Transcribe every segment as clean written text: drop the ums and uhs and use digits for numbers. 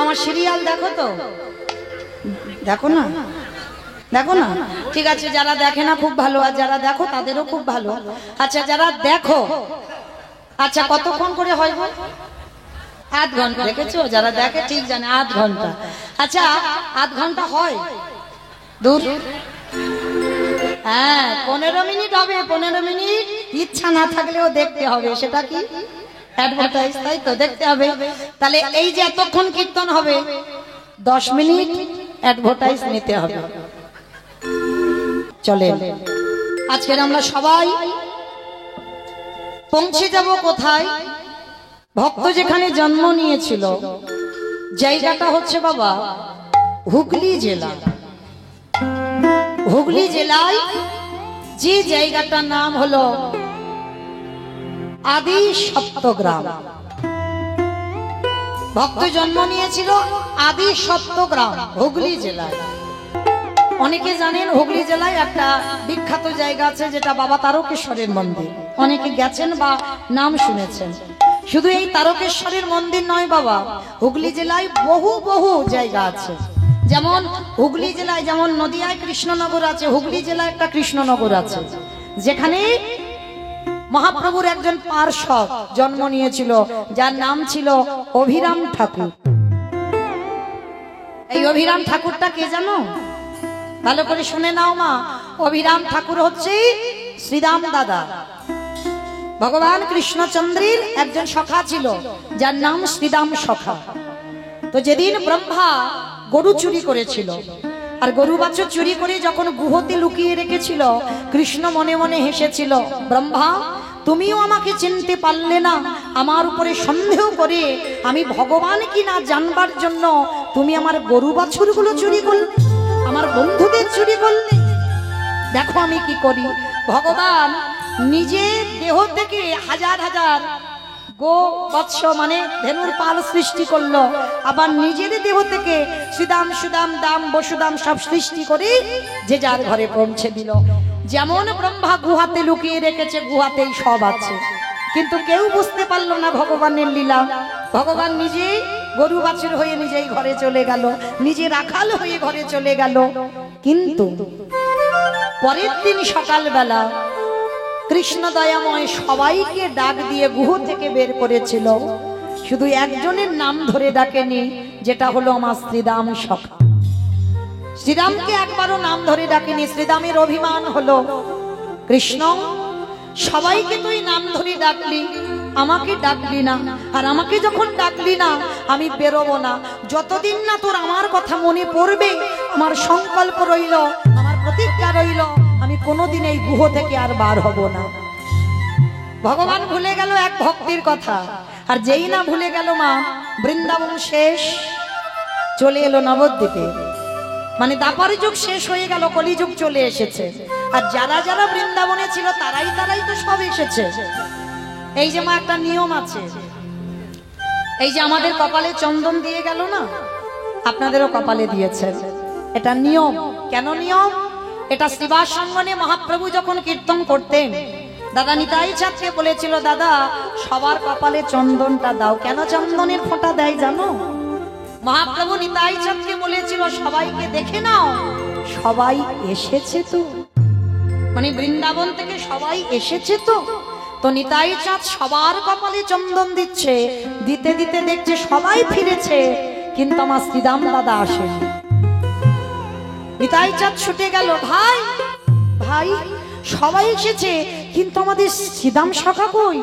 আমার সিরিয়াল দেখো তো? দেখো না? দেখো না? ঠিক আছে, যারা দেখে না খুব ভালো, আর যারা দেখো তাদেরও খুব ভালো। আচ্ছা, যারা দেখো, আচ্ছা কতক্ষণ করে হয় গো? আধ ঘন্টা। দেখেছো? যারা দেখে ঠিক জানে আধ ঘন্টা। আচ্ছা, আধ ঘন্টা হয় দূর? হ্যাঁ, 15 মিনিট হবে। 15 মিনিট ইচ্ছা না থাকলেও দেখতে হবে। সেটা কি? অ্যাডভার্টাইজ, তাই তো? দেখতে হবে। তাহলে এই যে এতক্ষণ কীর্তন হবে, 10 মিনিট অ্যাডভার্টাইজ নিতে হবে। চলে আজকের আমরা সবাই পৌঁছে যাব কোথায়? ভক্ত যেখানে জন্ম নিয়েছিল, জায়গাটা হচ্ছে বাবা হুগলি জেলা। হুগলি জেলায় যে জায়গাটার নাম হলো আদি সপ্তগ্রাম। ভক্ত জন্ম নিয়েছিল আদি সপ্তগ্রাম হুগলি জেলায়। অনেকে জানেন হুগলি জেলায় একটা বিখ্যাত জায়গা আছে, যেটা বাবা তারকেশ্বরের মন্দির। অনেকে গেছেন বা নাম শুনেছেন। শুধু এই তারকেশ্বরের মন্দির নয় বাবা, হুগলি জেলায় বহু বহু জায়গা আছে। যেমন হুগলি জেলায়, যেমন নদিয়ায় কৃষ্ণনগর আছে, হুগলি জেলায় একটা কৃষ্ণনগর আছে, যেখানে মহাপ্রভুর একজন পার্ষদ জন্ম নিয়েছিল, যার নাম ছিল অভিরাম ঠাকুর। এই অভিরাম ঠাকুরটা কে জানো? ভালো করে শুনে নাও মা। অভিরাম ঠাকুর হচ্ছে শ্রীরাম দাদা, ভগবান কৃষ্ণচন্দ্রের একজন সখা ছিল, যার নাম শ্রীরাম সখা। তো যেদিন ব্রহ্মা গরু চুরি করেছিল, আর গরু বাছুর চুরি করে যখন গুহতে লুকিয়ে রেখেছিল, কৃষ্ণ মনে মনে হেসেছিল, ব্রহ্মা তুমিও আমাকে চিনতে পারলে না, আমার উপরে সন্দেহ করে আমি ভগবান কি না জানবার জন্য তুমি আমার গরু বাছুরগুলো চুরি করলে, আমার বন্ধুদের চুরি করলে। দেখো আমি কি করি। ভগবান নিজের দেহ থেকে হাজার হাজার গো বৎস মানে ধেনুর পাল সৃষ্টি করলো, আবার নিজের দেহ থেকে শ্রীদাম সুদাম দাম বসুদাম সব সৃষ্টি করে যে যার ঘরে পৌঁছে দিল। যেমন ব্রহ্মা গুহাতে লুকিয়ে রেখেছে, গুহাতেই সব আছে, কিন্তু কেউ বুঝতে পারলো না ভগবানের লীলা। ভগবান নিজেই গরু বাছুর হয়ে নিজেই ঘরে চলে গেল, নিজে রাখাল হয়ে ঘরে চলে গেল। কিন্তু পরের দিন সকালবেলা কৃষ্ণ দয়াময় সবাইকে ডাক দিয়ে গুহ থেকে বের করেছিল, শুধু একজনের নাম ধরে ডাকেনি, যেটা হলো আমার শ্রীরাম সখা। শ্রীরামকে একবারও নাম ধরে ডাকেনি। শ্রীরামের অভিমান হলো, কৃষ্ণ সবাইকে তুই নাম ধরে ডাকলি, আমাকে ডাকলি না, আর আমাকে যখন ডাকলি না আমি বেরোবো না। যতদিন না তোর আমার কথা মনে পড়বে, আমার সংকল্প রইল, আমার প্রতিজ্ঞা রইল, আমি কোনোদিন এই গুহ থেকে আর বার হব না। ভগবান ভুলে গেল এক ভক্তির কথা, আর যেই না ভুলে গেল মা, বৃন্দাবন শেষ, চলে এলো নবদ্বীপে। মানে দ্বাপর যুগ শেষ হয়ে গেল, কলিযুগ চলে এসেছে। আর যারা যারা বৃন্দাবনে ছিল তারাই তো সব এসেছে। এই যে মা একটা নিয়ম আছে, এই যে আমাদের কপালে চন্দন দিয়ে গেল না, আপনাদেরও কপালে দিয়েছে। এটা নিয়ম। কেন নিয়ম? এটা শ্রীবাস সঙ্গনে মহাপ্রভু যখন কীর্তন করতেন, দাদা নিতাই চাঁদকে বলেছিল, দাদা সবার কপালে চন্দনটা দাও। কেন চন্দনের ফোঁটা দেয় জানো? মহাপ্রভু নিতাই চাঁদকে বলেছিল, সবাইকে দেখে নাও, সবাই এসেছে তো, মানে বৃন্দাবন থেকে সবাই এসেছে তো। তো নিতাই চাঁদ সবার কপালে চন্দন দিচ্ছে, দিতে দিতে দেখছে সবাই ফিরেছে, কিন্তু আমার শ্রীরাম দাদা আসেনি। নিতাই চাঁদ ছুটে গেল, ভাই ভাই সবাই এসেছে, কিন্তু আমাদের শ্রীরাম সখা কই?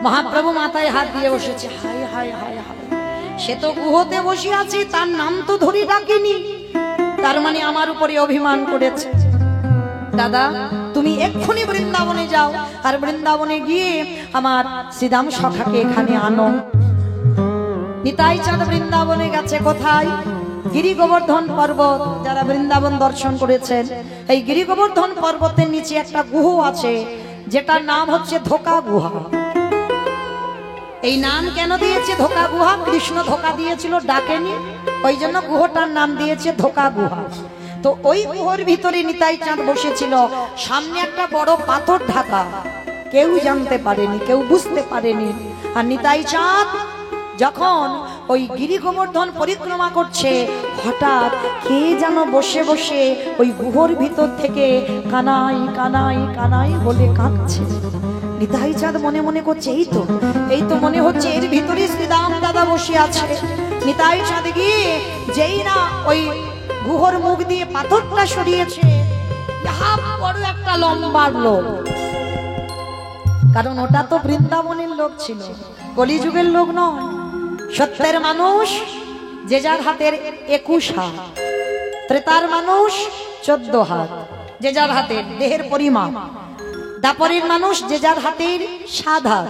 মহাপ্রভু মাথায় হাত দিয়ে বসেছে, হায় হায় হায় হায়, সে তো গুহতে বসে আছে, তার নাম তো ধরে ডাকেনি, তার মানে আমার উপরে অভিমান করেছে। দাদা তুমি এক্ষুনি বৃন্দাবনে যাও, আর বৃন্দাবনে গিয়ে আমার শ্রীরাম সখাকে এখানে আনো। নিতাই চাঁদ বৃন্দাবনে গেছে কোথায়? গিরি গোবর্ধন পর্বত। যারা বৃন্দাবন দর্শন করেছেন, এই গিরি গোবর্ধন পর্বতের নিচে একটা গুহ আছে, যেটার নাম হচ্ছে ধোকা গুহা। এই নাম কেন দিয়েছে ধোকা গুহা? কৃষ্ণ ধোকা দিয়েছিল, ডাকেনি, ওই জন্য গুহটার নাম দিয়েছে ধোকা গুহা। তো ওই গুহর ভিতরে নিতাই চাঁদ বসেছিল, সামনে একটা বড় পাথর ঢাকা, কেউ জানতে পারেনি, কেউ বুঝতে পারেনি। আর নিতাই চাঁদ যখন ওই গিরি গোবর্ধন পরিক্রমা করছে, হঠাৎ কে যেন বসে বসে ওই গুহর ভিতর থেকে কানাই কানাই কানাই বলে কাঁদছে। নিতাই চাঁদ মনে মনে করছে এই তো মনে হচ্ছে এর ভিতরে শ্রীরাম দাদা বসে আছে। নিতাই চাঁদ গিয়ে যেই না ওই গুহর মুখ দিয়ে পাথরটা সরিয়েছে, বড় একটা লম্বা লোক, কারণ ওটা তো বৃন্দাবনের লোক ছিল, কলিযুগের লোক নয়। সত্যের মানুষ যে যার হাতের 21 হাত, ত্রেতার মানুষ 14 হাত, যে যার হাতের দেহের পরিমাপ। দাপরের মানুষ যে যার হাতের 7 হাত,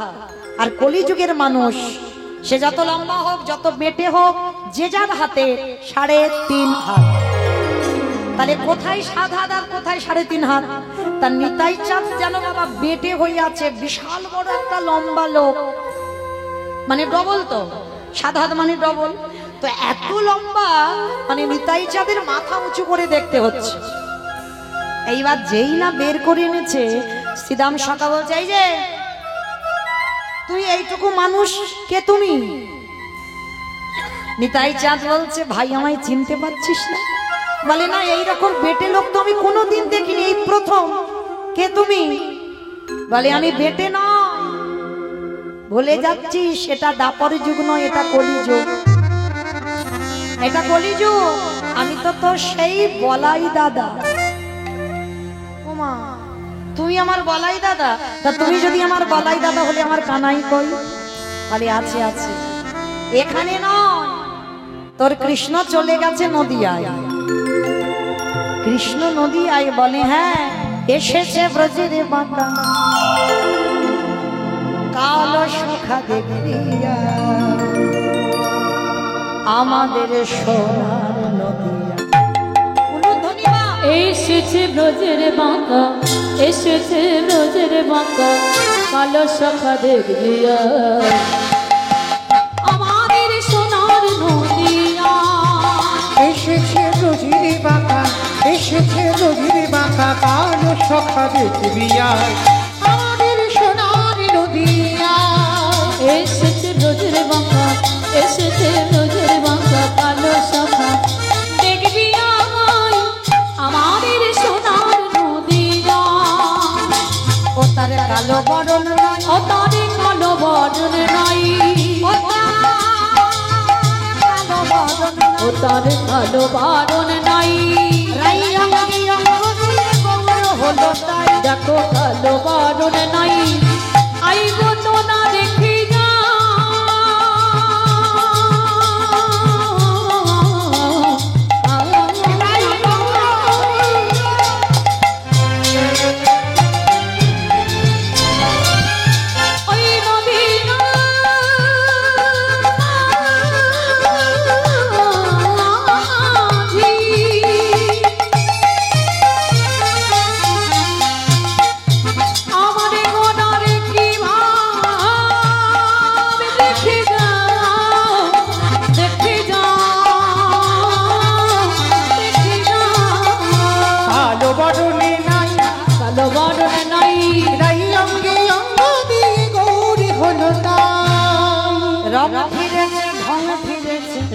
আর কলিযুগের মানুষ সে যত লম্বা হোক যত বেটে হোক যে যার হাতে 3.5 হাত। তাহলে কোথায় 7 হাত আর কোথায় 3.5 হাত? তার নিতাই চাঁদ যেন বাবা বেটে হয়ে আছে, বিশাল বড় একটা লম্বা লোক, মানে ডবল তো, 7 হাত মানে ডবল, তো এত লম্বা, মানে নিতাই চাঁদের মাথা উঁচু করে দেখতে হচ্ছে। এইবার যেই না বের করে এনেছে, শ্রীরাম সখা বলছে, এই যে তুই এইটুকু মানুষ, কে তুমি? নিতাই চাঁদ বলছে, ভাই আমায় চিনতে পারছিস না? বলে না, এইরকম বেটে লোক তো আমি কোনোদিন দেখিনি, এই প্রথম। কে তুমি? বলে আমি বেটে না, ভুলে যাচ্ছিস এটা দাপর যুগ নয়, এটা কলিযুগ, এটা কলিযুগ। আমি তো তোর সেই বলাই দাদা। ওমা, তুমি আমার বলাই দাদা? তা তুমি যদি আমার বলাই দাদা হলে আমার কানাই কই? বলে আছে আছে, এখানে নয়, তোর কৃষ্ণ চলে গেছে নদিয়ায়। কৃষ্ণ নদিয়ায়? বলে হ্যাঁ, এসেছে ব্রজের বাঁকা কালো সখা দেখিয়া আমাদের সোনার নদিয়া। এসেছে ব্রজের বাঁকা, এসেছে ব্রজের বাঁকা কালো সখা দেখিয়া আমাদের সোনার নদিয়া। এসেছে ব্রজের বাঁকা, এসেছে ব্রজের বাঁকা কালো সখা দেখিয়া আমাদের সোনার নদিয়া। এসেছে ব্রজের বাঁকা, এসেছে ব্রজের বাঁকা কালো সখা দেখিয়া আমাদের সোনার নদিয়া। ও তার কালো বরণ নাই, ও তার কালো বরণ নাই, ও তার কালো বরণ নাই। দেখো কালো বরণ নাই, আইব তো না দেখি যা।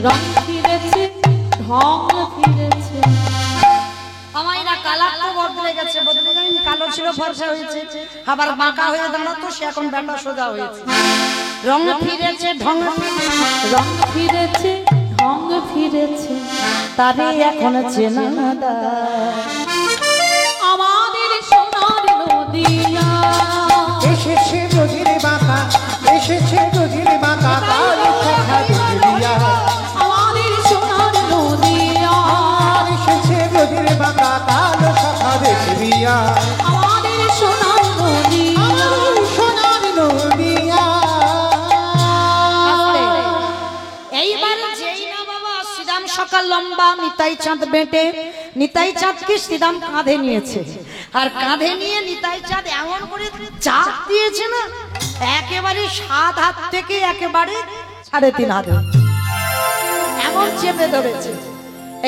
রং ফিরেছে, ঢং ফিরেছে। আমার না কালার তো বদলে গেছে, বদলে গেছে, কালো ছিল ফর্সা হয়েছে, আবার বাঁকা হয়ে দাঁড়াতো, সে এখন ব্যাটা সোজা হয়েছে। রং ফিরেছে, ঢং ফিরেছে, রং ফিরেছে, ঢং ফিরেছে, তারে এখন চেনা না দা। আমাদের সোনার নদিয়া। এসেছে ব্রজের বাঁকা, এসেছে ব্রজের বাঁকা কালো সখা দেখিয়া আমাদের সোনার নদিয়া। এসেছে ব্রজের বাঁকা কালো সখা দেখিয়া আমাদের সোনার নদিয়া, সোনার নদিয়া। এইবার যেই না বাবা শ্রীরাম সকাল লম্বা, নিতাই চাঁদ বেটে, নিতাই চাঁদকে শ্রীরাম কাঁধে নিয়েছে, আর কাঁধে নিয়ে নিতাই চাঁদ এমন করে চাপ দিয়েছে না, একেবারে 7 হাত থেকে একেবারে 3.5 হাত এমন চেপে ধরেছে।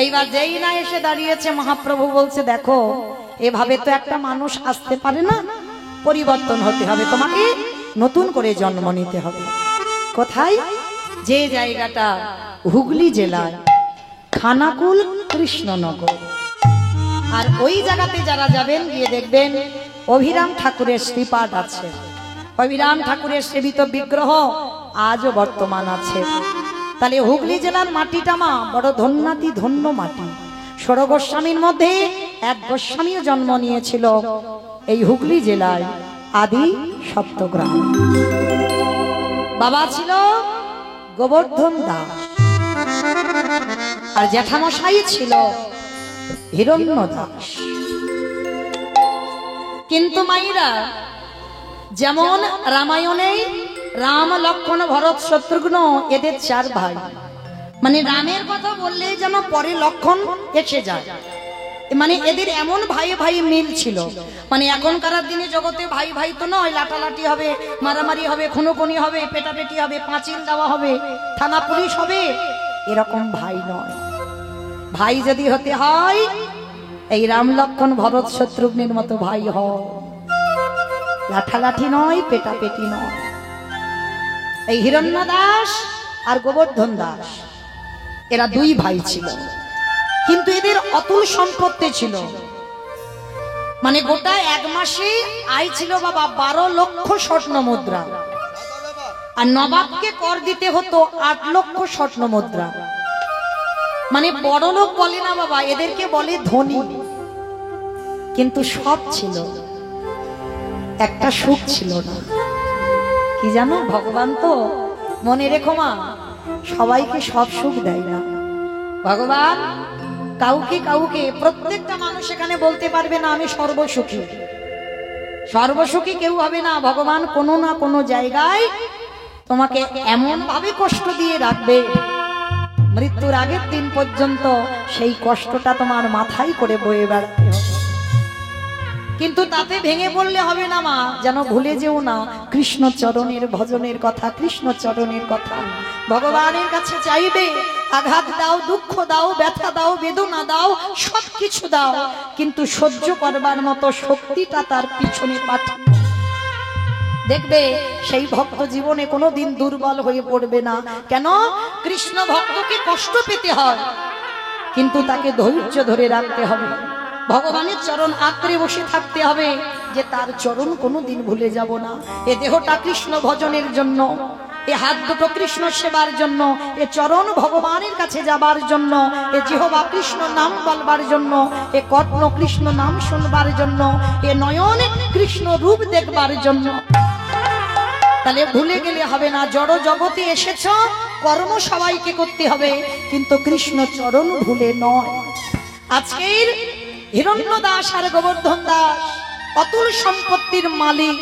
এইবার যেই না এসে দাঁড়িয়েছে, মহাপ্রভু বলছে, দেখো এভাবে তো একটা মানুষ আসতে পারে না, পরিবর্তন হতে হবে, তোমাকে নতুন করে জন্ম নিতে হবে। কোথায়? যে জায়গাটা হুগলি জেলায় খানাকুল কৃষ্ণনগর। আর ওই জায়গাতে যারা যাবেন গিয়ে দেখবেন অভিরাম ঠাকুরের শ্রীপাদ আছে। অভিরাম ঠাকুরের সেবিত বিগ্রহ আজও বর্তমান আছে। তাহলে হুগলি জেলার মাটিটা মা বড় ধন্যাতি ধন্য মাটি। ষোড় গোস্বামীর মধ্যে এক গোস্বামীও জন্ম নিয়েছিল এই হুগলি জেলায় আদি সপ্তগ্রাম। বাবা ছিল গোবর্ধন দাস আর জ্যাঠামশাই ছিল হিরণ্য দাস। কিন্তু মাইরা যেমন রামায়ণে রাম লক্ষ্মণ ভরত শত্রুঘ্ন এদের চার ভাই, মানে রামের কথা বললেই যেন পরে লক্ষ্মণ এসে যায়। মানে এদের এমন ভাই ভাই মিল ছিল। মানে এখনকার দিনে জগতে ভাই ভাই তো নয়, লাটালাটি হবে, মারামারি হবে, খুনোখুনি হবে, পেটাপেটি হবে, পাঁচিল দেওয়া হবে, থানা পুলিশ হবে, এরকম ভাই নয়। ভাই যদি হতে হয় এই রাম লক্ষ্মণ ভরত শত্রুঘ্নের মতো ভাই হয়, লাঠালাঠি নয়, পেটাপেটি নয়। এই হিরণ্য দাস আর গোবর্ধন দাস এরা দুই ভাই ছিল, কিন্তু এদের অতুল সম্পত্তি ছিল। মানে গোটা এক মাসে আয় ছিল বাবা 12 লক্ষ স্বর্ণ মুদ্রা, আর নবাবকে কর দিতে হতো 8 লক্ষ স্বর্ণ মুদ্রা। মানে বড় লোক বলে না বাবা, এদেরকে বলে ধনী। কিন্তু সব ছিল, একটা সুখ ছিল না। কি জানো, ভগবান তো মনে রেখো মা, সবাইকে সব সুখ দেয় না। ভগবান কাউকে কাউকে, প্রত্যেকটা মানুষ এখানে বলতে পারবে না আমি সর্বসুখী। সর্বসুখী কেউ হবে না। ভগবান কোনো না কোনো জায়গায় তোমাকে এমন ভাবে কষ্ট দিয়ে রাখবে, মৃত্যুর আগের দিন পর্যন্ত সেই কষ্টটা তোমার মাথায় করে বয়ে বেড়াতে হবে। কিন্তু তাতে ভেঙে পড়লে হবে না মা, যেন ভুলে যেও না কৃষ্ণ চরণের ভজনের কথা, কৃষ্ণ চরণের কথা। ভগবানের কাছে চাইবে, আঘাত দাও, দুঃখ দাও, ব্যথা দাও, বেদনা দাও, সবকিছু দাও, কিন্তু সহ্য করবার মতো শক্তিটা তার পিছনে পাঠিয়ে দেখবে সেই ভক্ত জীবনে কোনোদিন দুর্বল হয়ে পড়বে না। কেন? কৃষ্ণ ভক্তকে কষ্ট পেতে হয়, কিন্তু তাকে ধৈর্য ধরে রাখতে হবে। ভগবানের চরণ আঁকড়ে বসে থাকতে হবে যে তার চরণ কোনোদিন ভুলে যাব না। এ দেহটা কৃষ্ণ ভজনের জন্য, এ হাত দুটো কৃষ্ণ সেবার জন্য, এ চরণ ভগবানের কাছে যাবার জন্য, এ জিহ্বা কৃষ্ণ নাম বলবার জন্য, এ কর্ণ কৃষ্ণ নাম শুনবার জন্য, এ নয়ন কৃষ্ণ রূপ দেখবার জন্য। তাহলে ভুলে গেলে হবে না। জড় জগতে এসেছ, কর্ম সবাইকে করতে হবে, কিন্তু কৃষ্ণ চরণ ভুলে নয়। আজকের হিরণ্য দাস আর গোবর্ধন দাস অতুল সম্পত্তির মালিক,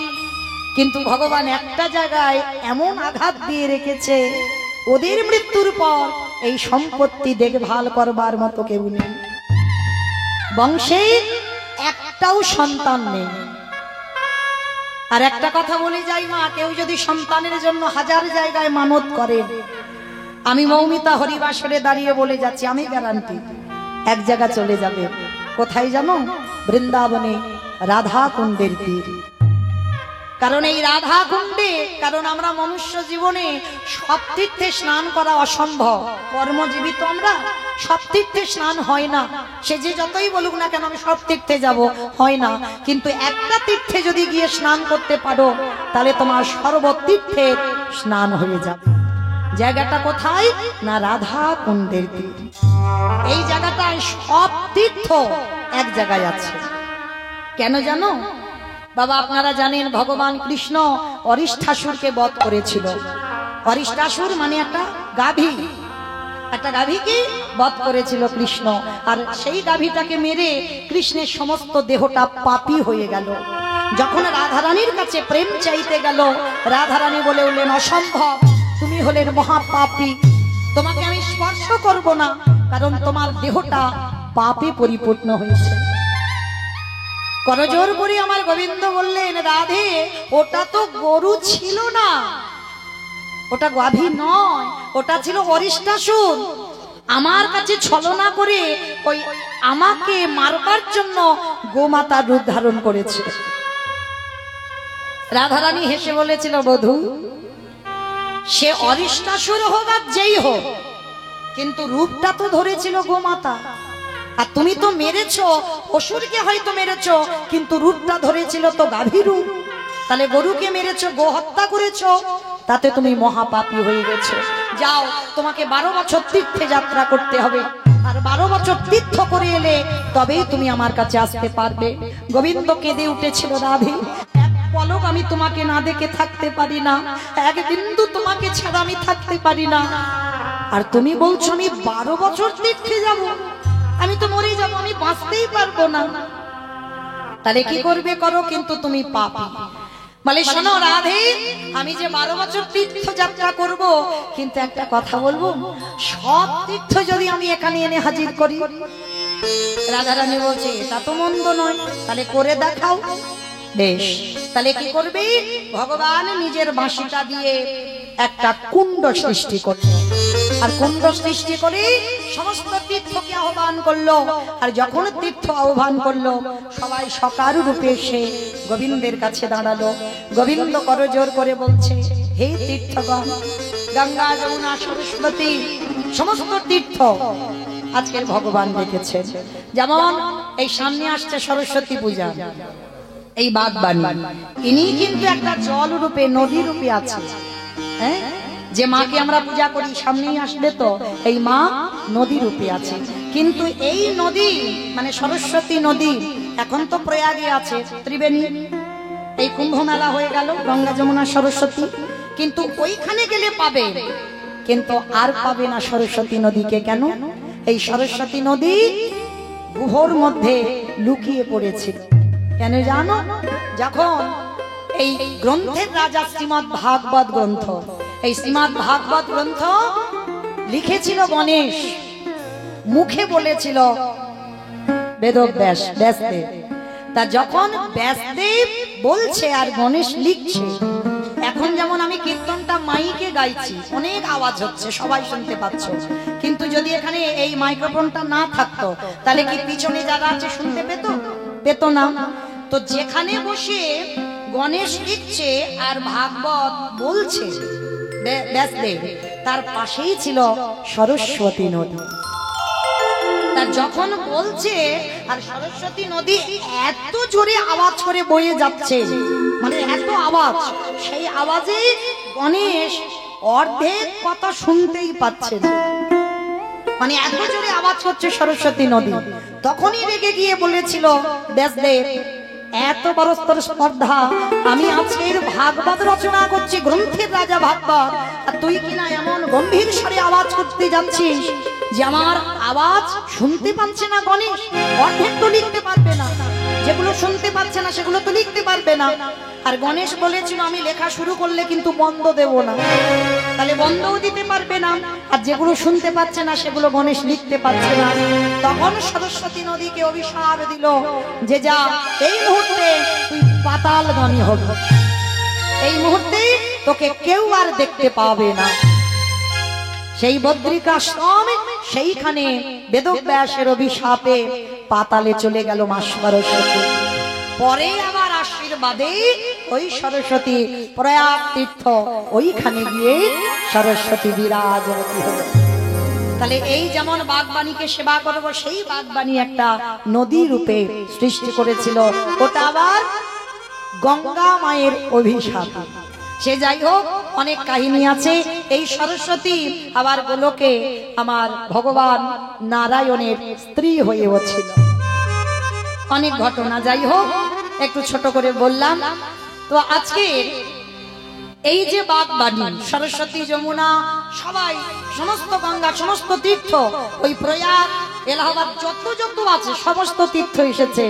কিন্তু ভগবান একটা জায়গায় এমন আঘাত দিয়ে রেখেছে, ওদের মৃত্যুর পর এই সম্পত্তি দেখভাল করবার মতো কেউ নেই। বংশে একটাও সন্তান নেই। আর একটা কথা বলে যাই মা, কেউ যদি সন্তানের জন্য 1000 জায়গায় মানত করে, আমি মৌমিতা হরিবাসরে দাঁড়িয়ে বলে যাচ্ছি, আমি গ্যারান্টি এক জায়গা চলে যাবে। কোথায় জানো? বৃন্দাবনে রাধা কুণ্ডের তীর। কারণ এই রাধা কুণ্ডে, কারণ আমরা মনুষ্য জীবনে সব তীর্থে স্নান করা অসম্ভব, কর্মজীবী তো আমরা, সব তীর্থে স্নান হয় না। সে যে যতই বলুক না কেন আমি সব তীর্থে যাব, হয় না। কিন্তু একটা তীর্থে যদি গিয়ে স্নান করতে পারো, তাহলে তোমার সর্বতীর্থে স্নান হয়ে যাবে। জায়গাটা কোথায়? না রাধা কুণ্ডের তীর। এই জায়গাটায় সব তীর্থ এক জায়গায় আছে। কেন জানো বাবা? আপনারা জানেন ভগবান কৃষ্ণ অরিষ্ঠাসুরকে বধ করেছিল। অরিষ্ঠাসুর মানে একটা গাভী, একটা গাভীকে বধ করেছিল কৃষ্ণ। আর সেই গাভীটাকে মেরে কৃষ্ণের সমস্ত দেহটা পাপী হয়ে গেল। যখন রাধারানীর কাছে প্রেম চাইতে গেল, রাধারানী বলে উঠলেন অসম্ভব, তুমি হলেন মহাপাপী, তোমাকে আমি স্পর্শ করব না, কারণ তোমার দেহটা পাপে পরিপূর্ণ হয়েছে। করজোর করে আমার গোবিন্দ বললেন, রাধে ওটা তো গরু ছিল না, ওটা গাভী নয়, ওটা ছিল অরিষ্ঠাসুর। আমার কাছে ছলনা করে ওই আমাকে মারবার জন্য গোমাতার রূপ ধারণ করেছে। রাধারানী হেসে বলেছিল, বধূ সে অরিষ্টাসুর হোক আর যেই হোক, কিন্তু রূপটা তো ধরেছিল গোমাতা। আর তুমি তো মেরেছো, অসুরকে হয়তো মেরেছো, কিন্তু রূপটা ধরেছিল তো গাভী রূপ। তাহলে গরুকে মেরেছো, গো হত্যা করেছো, তাতে তুমি মহাপাপী হয়ে গেছো। যাও, তোমাকে 12 বছর তীর্থে যাত্রা করতে হবে, আর 12 বছর তীর্থ করে এলে তবেই তুমি আমার কাছে আসতে পারবে। গোবিন্দ কেঁদে উঠেছিল, রাধে এক পলক আমি তোমাকে না দেখে থাকতে পারি না, এক বিন্দু তোমাকে ছাড়া আমি থাকতে পারি না। আর তুমি বলছো আমি 12 বছর তীর্থে যাব, আমি তো মরে যাব, আমি বাঁচতেই পারবো না। তাহলে কি করবে করো, কিন্তু তুমি পাপী। বলে শোনো রাধে, আমি যে 12 বছর তীর্থ যাত্রা করব, কিন্তু একটা কথা বলবো, সব তীর্থ যদি আমি এখানে এনে হাজির করি। রাধারানী বলছে তা তো মন্দ নয়, তাহলে করে দেখাও। বেশ, তাহলে কি করবে, ভগবান নিজের বাঁশিটা দিয়ে একটা কুণ্ড সৃষ্টি করলো, আর কুণ্ড সৃষ্টি করে সমস্ত তীর্থকে আহ্বান করলো। আর যখন তীর্থ আহ্বান করলো, সবাই সকার রূপে এসে গোবিন্দের কাছে দাঁড়ালো। গোবিন্দ করজোর করে বলছে, হে তীর্থগণ, গঙ্গা যমুনা সরস্বতী সমস্ত তীর্থ আজকের ভগবান দেখেছে। যেমন এই সামনে আসছে সরস্বতী পূজা, এই বাগবানী, ইনি কিন্তু একটা জল রূপে, নদী রূপে আছে। হ্যাঁ, যে মাকে আমরা পূজা করি সামনেই আসবে, তো এই মা নদী রূপে আছে। কিন্তু এই নদী মানে সরস্বতী নদী এখন তো প্রয়াগে আছে, ত্রিবেণী, এই কুম্ভ মেলা হয়ে গেল, গঙ্গা যমুনা সরস্বতী, কিন্তু ওইখানে গেলে পাবে, কিন্তু আর পাবে না সরস্বতী নদীকে। কেন? এই সরস্বতী নদী গুহর মধ্যে লুকিয়ে পড়েছিল। কেন জানো? যখন এই গ্রন্থের রাজা শ্রীমৎ ভাগবত গ্রন্থ, এই শ্রীমৎ ভাগবত গ্রন্থ লিখেছিল গণেশ, মুখে বলেছিল বেদব্যাস, ব্যাসদেব। তা যখন ব্যাসদেব বলছে আর গণেশ লিখছে, এখন যেমন আমি কীর্তনটা মাইকে গাইছি, অনেক আওয়াজ হচ্ছে, সবাই শুনতে পাচ্ছ, কিন্তু যদি এখানে এই মাইক্রোফোনটা না থাকতো, তাহলে কি পিছনে যারা আছে শুনতে পেত না? তো যেখানে বসে গণেশ লিখছে আর ভাগবত বলছে ব্যাসদেব, তার পাশেই ছিল সরস্বতী নদী। তার যখন বলছে আর সরস্বতী নদী এত জোরে আওয়াজ করে বয়ে যাচ্ছে, মানে এত আওয়াজ, সেই আওয়াজে গণেশ অর্ধেক কথা শুনতেই পাচ্ছে না, মানে এত জোরে আওয়াজ হচ্ছে সরস্বতী নদী। তখনই রেগে গিয়ে বলেছিল ব্যাসদেব, এত বড় স্পর্ধা, আমি আজকের ভাগবত রচনা করছি, গ্রন্থের রাজা ভাগবত, আর তুই কিনা এমন গম্ভীর স্বরে আওয়াজ করতে যাচ্ছিস যে আমার আওয়াজ শুনতে পাচ্ছে না গণেশ, অর্ধেক তো লিখতে পারবে না, যেগুলো শুনতে পাচ্ছে না সেগুলো তো লিখতে পারবে না। আর গণেশ বলেছিল আমি লেখা শুরু করলে কিন্তু বন্ধ দেব না, তাহলে বন্ধও দিতে পারবে না, আর যেগুলো শুনতে পাচ্ছে না সেগুলো গণেশ লিখতে পারছে না। তখন সরস্বতী নদীকে অভিশাপ দিল যে যা, এই মুহূর্তে তুই পাতালগামী হবে, এই মুহূর্তে তোকে কেউ আর দেখতে পাবে না। সেই বদ্রিকাশ্রম, সেইখানে বেদব্যাসের অভিশাপে পাতালে চলে গেল মা সরস্বতী। পরে আবার আশীর্বাদে ওই সরস্বতী প্রয়াগ তীর্থ, ওইখানে গিয়ে সরস্বতী বিরাজবতী হলো। তাহলে এই যেমন বাগবাণীকে সেবা করবো, সেই বাগবাণী একটা নদী রূপে সৃষ্টি করেছিল, ওটা আবার গঙ্গা মায়ের অভিশাপ। সে যাই হোক, অনেক কাহিনী আছে। এই সরস্বতী আবার গোলকে আমার ভগবান নারায়ণের স্ত্রী হয়েও ছিল, অনেক ঘটনা। যাই হোক, একটু ছোট করে বললাম। তো আজকে এই যে বাগবাণী, সরস্বতী, যমুনা, সবাই, সমস্ত গঙ্গা, সমস্ত তীর্থ, ওই প্রয়াগ, এলাহাবাদ, যত যত আছে সমস্ত তীর্থ এসেছে,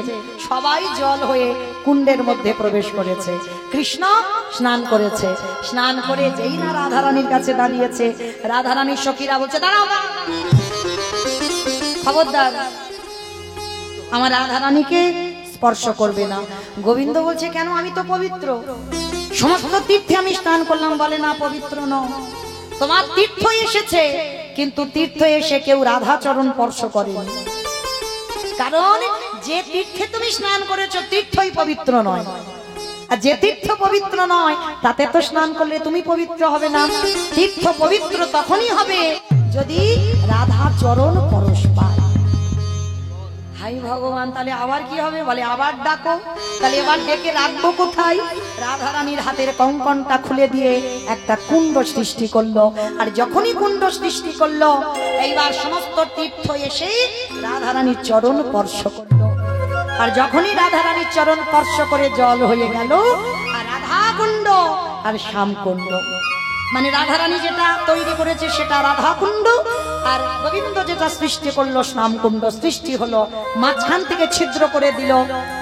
সবাই জল হয়ে কুণ্ডের মধ্যে প্রবেশ করেছে। কৃষ্ণ স্নান করেছে, স্নান করে যেই না রাধারানীর কাছে দাঁড়িয়েছে, রাধারানীর সখীরা বলছে দাঁড়াও, খবরদার আমার রাধারানীকে স্পর্শ করবে না। গোবিন্দ বলছে কেন? আমি তো পবিত্র, সমস্ত তীর্থে আমি স্নান করলাম। বলে না, পবিত্র নও, তোমার তীর্থ এসেছে, কিন্তু তীর্থ এসে কেউ রাধা চরণ স্পর্শ করেনি, কারণ যে তীর্থে তুমি স্নান করেছো তীর্থই পবিত্র নয়। আর যে তীর্থ পবিত্র নয় তাতে তো স্নান করলে তুমি পবিত্র হবে না। তীর্থ পবিত্র তখনই হবে যদি রাধা চরণ পরশ পায়। হাই ভগবান, তাহলে আবার কি হবে? বলে আবার ডাকো। তাহলে এবার ডেকে রাখবো কোথায়? রাধারানীর হাতের কঙ্কনটা খুলে দিয়ে একটা কুণ্ড সৃষ্টি করলো। আর যখনই কুণ্ড সৃষ্টি করলো, এইবার সমস্ত তীর্থ এসে রাধারানীর চরণ স্পর্শ করলো। আর যখনই রাধারানীর চরণ স্পর্শ করে জল হয়ে গেল, আর রাধা কুণ্ড আর শ্যাম কুণ্ড, মানে রাধারানী যেটা তৈরি করেছে সেটা রাধা কুণ্ড, আর গোবিন্দ যেটা সৃষ্টি করলো শ্যাম কুণ্ড সৃষ্টি হলো। মাঝখান থেকে ছিদ্র করে দিল,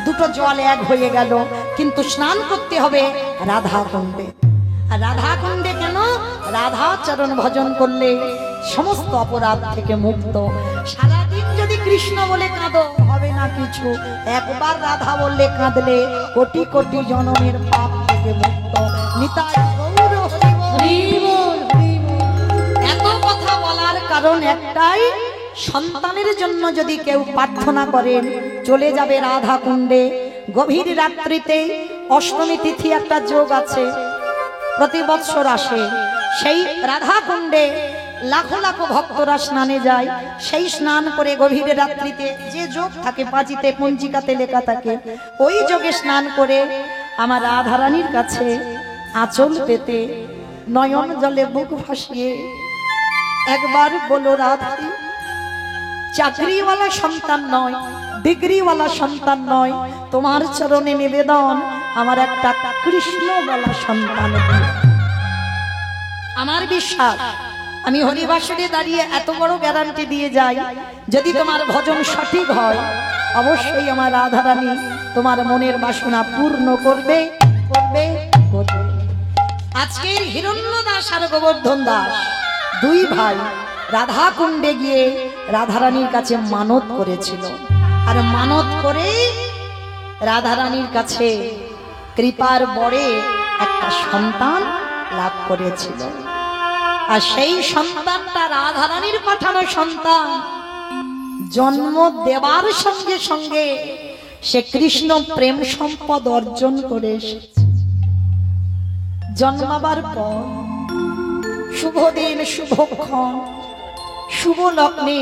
দুটো জল এক হয়ে গেল। কিন্তু স্নান করতে হবে রাধা কুণ্ডে। আর রাধা কুণ্ডে কেন? রাধা চরণ ভজন করলে সমস্ত অপরাধ থেকে মুক্ত। সারাদিন যদি কৃষ্ণ বলে কাঁদো হবে না কিছু, একবার রাধা বললে কাঁদলে কোটি কোটি জনমের পাপ থেকে মুক্ত। নিতাই গৌর হরি বল। এত কথা বলার কারণ একটাই, সন্তানের জন্য যদি কেউ প্রার্থনা করেন চলে যাবে রাধা কুণ্ডে। গভীর রাত্রিতে অষ্টমী তিথি একটা যোগ আছে, প্রতি বৎসর আসে। সেই রাধা কুণ্ডে লাখো লাখো ভক্তরা স্নানে যায়। সেই স্নান করে গভীর রাত্রিতে যে যোগ থাকে, পাঁচিতে পঞ্জিকাতে লেখা থাকে, ওই যোগে স্নান করে আমার রাধারানীর কাছে আঁচল পেতে নয়ন জলে বুক ভাসিয়ে একবার বলো রাধা, চাকরিওয়ালা সন্তান নয়, ডিগ্রিওয়ালা সন্তান নয়, তোমার চরণে নিবেদন আমার একটা কৃষ্ণওয়ালা সন্তান। আমার বিশ্বাস, আমি হরিবাসরে দাঁড়িয়ে এত বড় গ্যারান্টি দিয়ে যাই, যদি তোমার ভজন সঠিক হয় অবশ্যই আমার রাধারানী তোমার মনের বাসনা পূর্ণ করবে করবে করবে। আজকের হিরণ্য দাস আর গোবর্ধন দাস দুই ভাই রাধা কুণ্ডে গিয়ে রাধারানীর কাছে মানত করেছিল। আর মানত করে রাধারানীর কাছে কৃপার বরে একটা সন্তান লাভ করেছিল। আর সেই সন্তানটা রাধারানীর পাঠানো সন্তান। জন্ম দেবার সঙ্গে সঙ্গে সে কৃষ্ণ প্রেম সম্পদ অর্জন করে এসেছে। জন্মাবার পর শুভ দিন শুভক্ষণ শুভ লগ্নে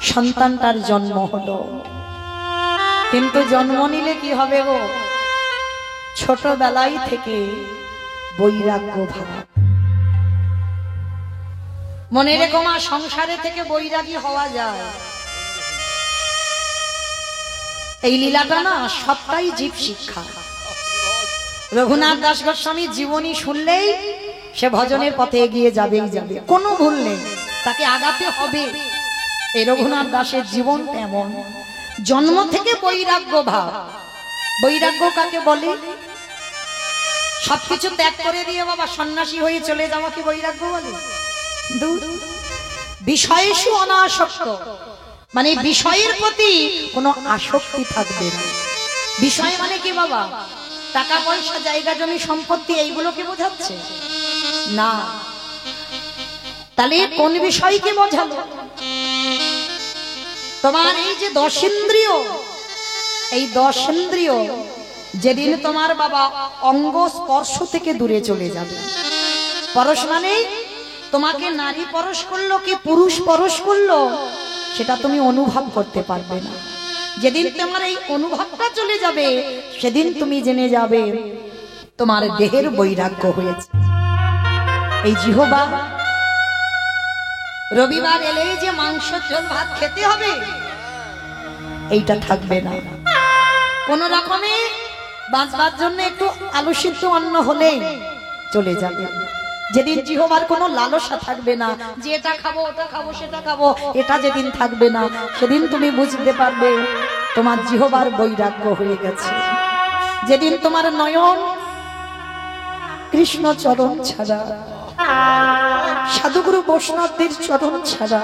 সন্তানটার জন্ম হলো। কিন্তু জন্ম নিলে কি হবে গো? ছোটবেলায় থেকে বৈরাগ্য ভাব। মনে রেখো মা, সংসারে থেকে বৈরাগী হওয়া যায়। এই লীলাটা না সবটাই জীব শিক্ষা। রঘুনাথ দাস গোস্বামীর জীবনী শুনলেই সে ভজনের পথে এগিয়ে যাবেই যাবে, কোনো ভুল নেই, তাকে আগাতে হবে। এই রঘুনাথ দাসের জীবন তেমন, জন্ম থেকে বৈরাগ্য ভাব। বৈরাগ্য কাকে বলে? সবকিছু ত্যাগ করে দিয়ে বাবা সন্ন্যাসী হয়ে চলে যাওয়া কি বৈরাগ্য বলে? বিষয়েষু অনাসক্ত, মানে বিষয়ের প্রতি কোনো আসক্তি থাকবে না। বিষয় মানে কি বাবা? টাকা পয়সা, জায়গা জমি সম্পত্তি, এইগুলোকে বোঝাচ্ছে না। তাহলে কোন বিষয়কে বোঝালো? তোমার এই যে 10 ইন্দ্রিয়, এই 10 ইন্দ্রিয় যেদিন তোমার বাবা অঙ্গ স্পর্শ থেকে দূরে চলে যাবে। পরশ মানে তোমাকে নারী পরশ করলো কি পুরুষ পরশ করলো সেটা তুমি অনুভব করতে পারবে না। যেদিন তোমার এই অনুভবটা চলে যাবে সেদিন তুমি জেনে যাবে তোমার দেহের বৈরাগ্য হয়েছে। এই জিহ্বা রবিবার এলেই যে মাংস ঝোল ভাত খেতে হবে এইটা থাকবে না। কোন রকমে বাঁচবার জন্য একটু আলু সিদ্ধ অন্ন হলেই চলে যাবে। যেদিন জিহ্বার কোনো লালসা থাকবে না, যে এটা খাবো ওটা খাবো সেটা খাবো, এটা যেদিন থাকবে না সেদিন তুমি বুঝতে পারবে তোমার জিহ্বার বৈরাগ্য হয়ে গেছে। যেদিন তোমার নয়ন কৃষ্ণ চরণ ছাড়া, সাধুগুরু বৈষ্ণবদের চরণ ছাড়া,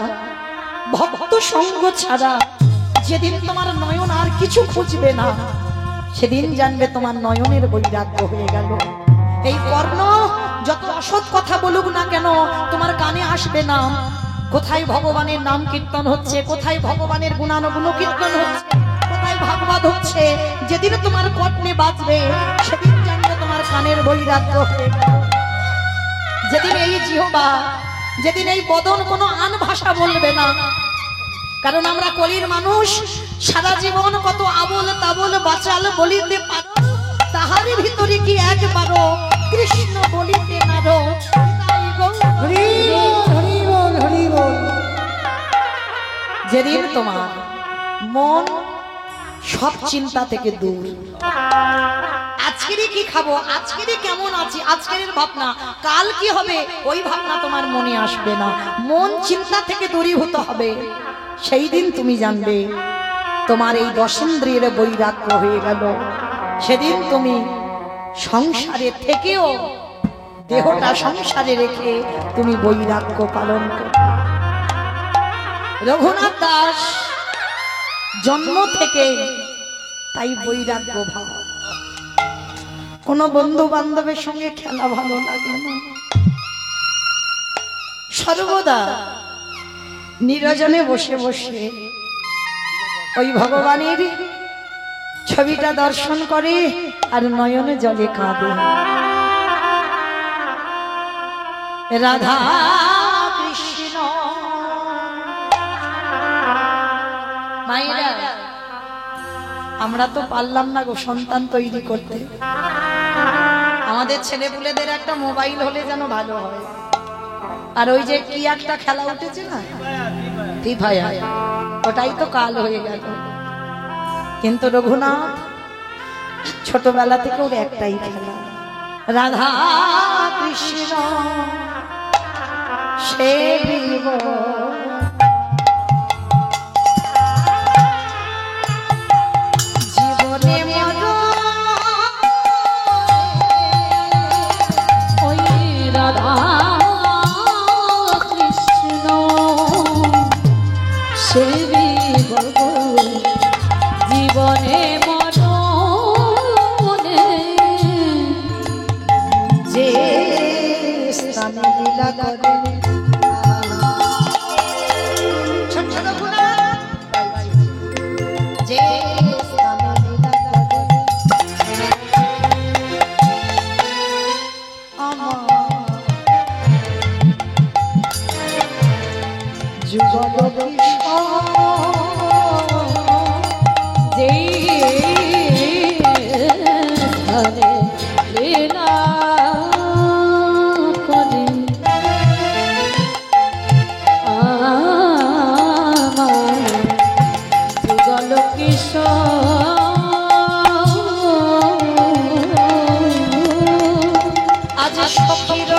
ভক্ত সঙ্গ ছাড়া যেদিন তোমার নয়ন আর কিছু খুঁজবে না সেদিন জানবে তোমার নয়নের বৈরাগ্য হয়ে গেল। এই কর্ণ যত অসৎ কথা বলুক না কেন তোমার কানে আসবে না। কোথায় ভগবানের নাম কীর্তন হচ্ছে, কোথায় ভগবানের গুণানুগুণ কীর্তন হচ্ছে, কোথায় ভাগবত হচ্ছে, যেদিন তোমার কর্ণে বাজবে সেদিন স্নানের বৈরাগ্য হয়ে গেল। যেদিন এই জিহ্বা, যেদিন এই বদন কোনো আন ভাষা বলবে না, কারণ আমরা কলির মানুষ, সারা জীবন কত আবল তাবল বাচাল বলিতে পারো, তাহারই ভিতরে কি একবারও কৃষ্ণ বলিতে নারো। তাই গো হরি বল, হরি বল, হরি বল। যেদিন তোমার মন সব চিন্তা থেকে দূর, আজকেরই কি খাবো, আজকেরই কেমন আছি, আজকের ভাবনা, কাল কি হবে ওই ভাবনা তোমার মনে আসবে না, মন চিন্তা থেকে দূরীভূত হবে, সেই দিন তুমি জানবে তোমার এই দশেন্দ্রিয়ের বৈরাগ্য হয়ে গেল। সেদিন তুমি সংসারে থেকেও দেহটা সংসারে রেখে তুমি বৈরাগ্য পালন করবে। রঘুনাথ দাস জন্ম থেকে তাই বৈরাগ্য ভাব। কোন বন্ধু বান্ধবের সঙ্গে খেলা ভালো লাগে না, সর্বদা নিরজনে বসে বসে ওই ভগবানের ছবিটা দর্শন করে আর নয়নে জলে কাঁদে। রাধা কৃষ্ণ মায়েরা, আমরা তো পারলাম না গো সন্তান তৈরি করতে, আমাদের ছেলেপুলেদের একটা মোবাইল হলে যেন ভালো হয়। আর ওই যে কি একটা খেলা উঠেছে না, ফ্রি ফায়ার, ওটাই তো কাল হয়ে গেল। কিন্তু রঘুনাথ ছোটবেলা থেকে ওর একটাই খেলা, রাধা কৃষ্ণ সেবিব। জীবনে ওই রাধা কৃষ্ণ সেবিব জীবনে মরণে, যে স্থানে লীলা করে ছোট ছোট গুণা, যে স্থানে লীলা করে আমার যুগল যেই স্থানে লীলা করে আমার যুগল কিশোর। আজ সখীর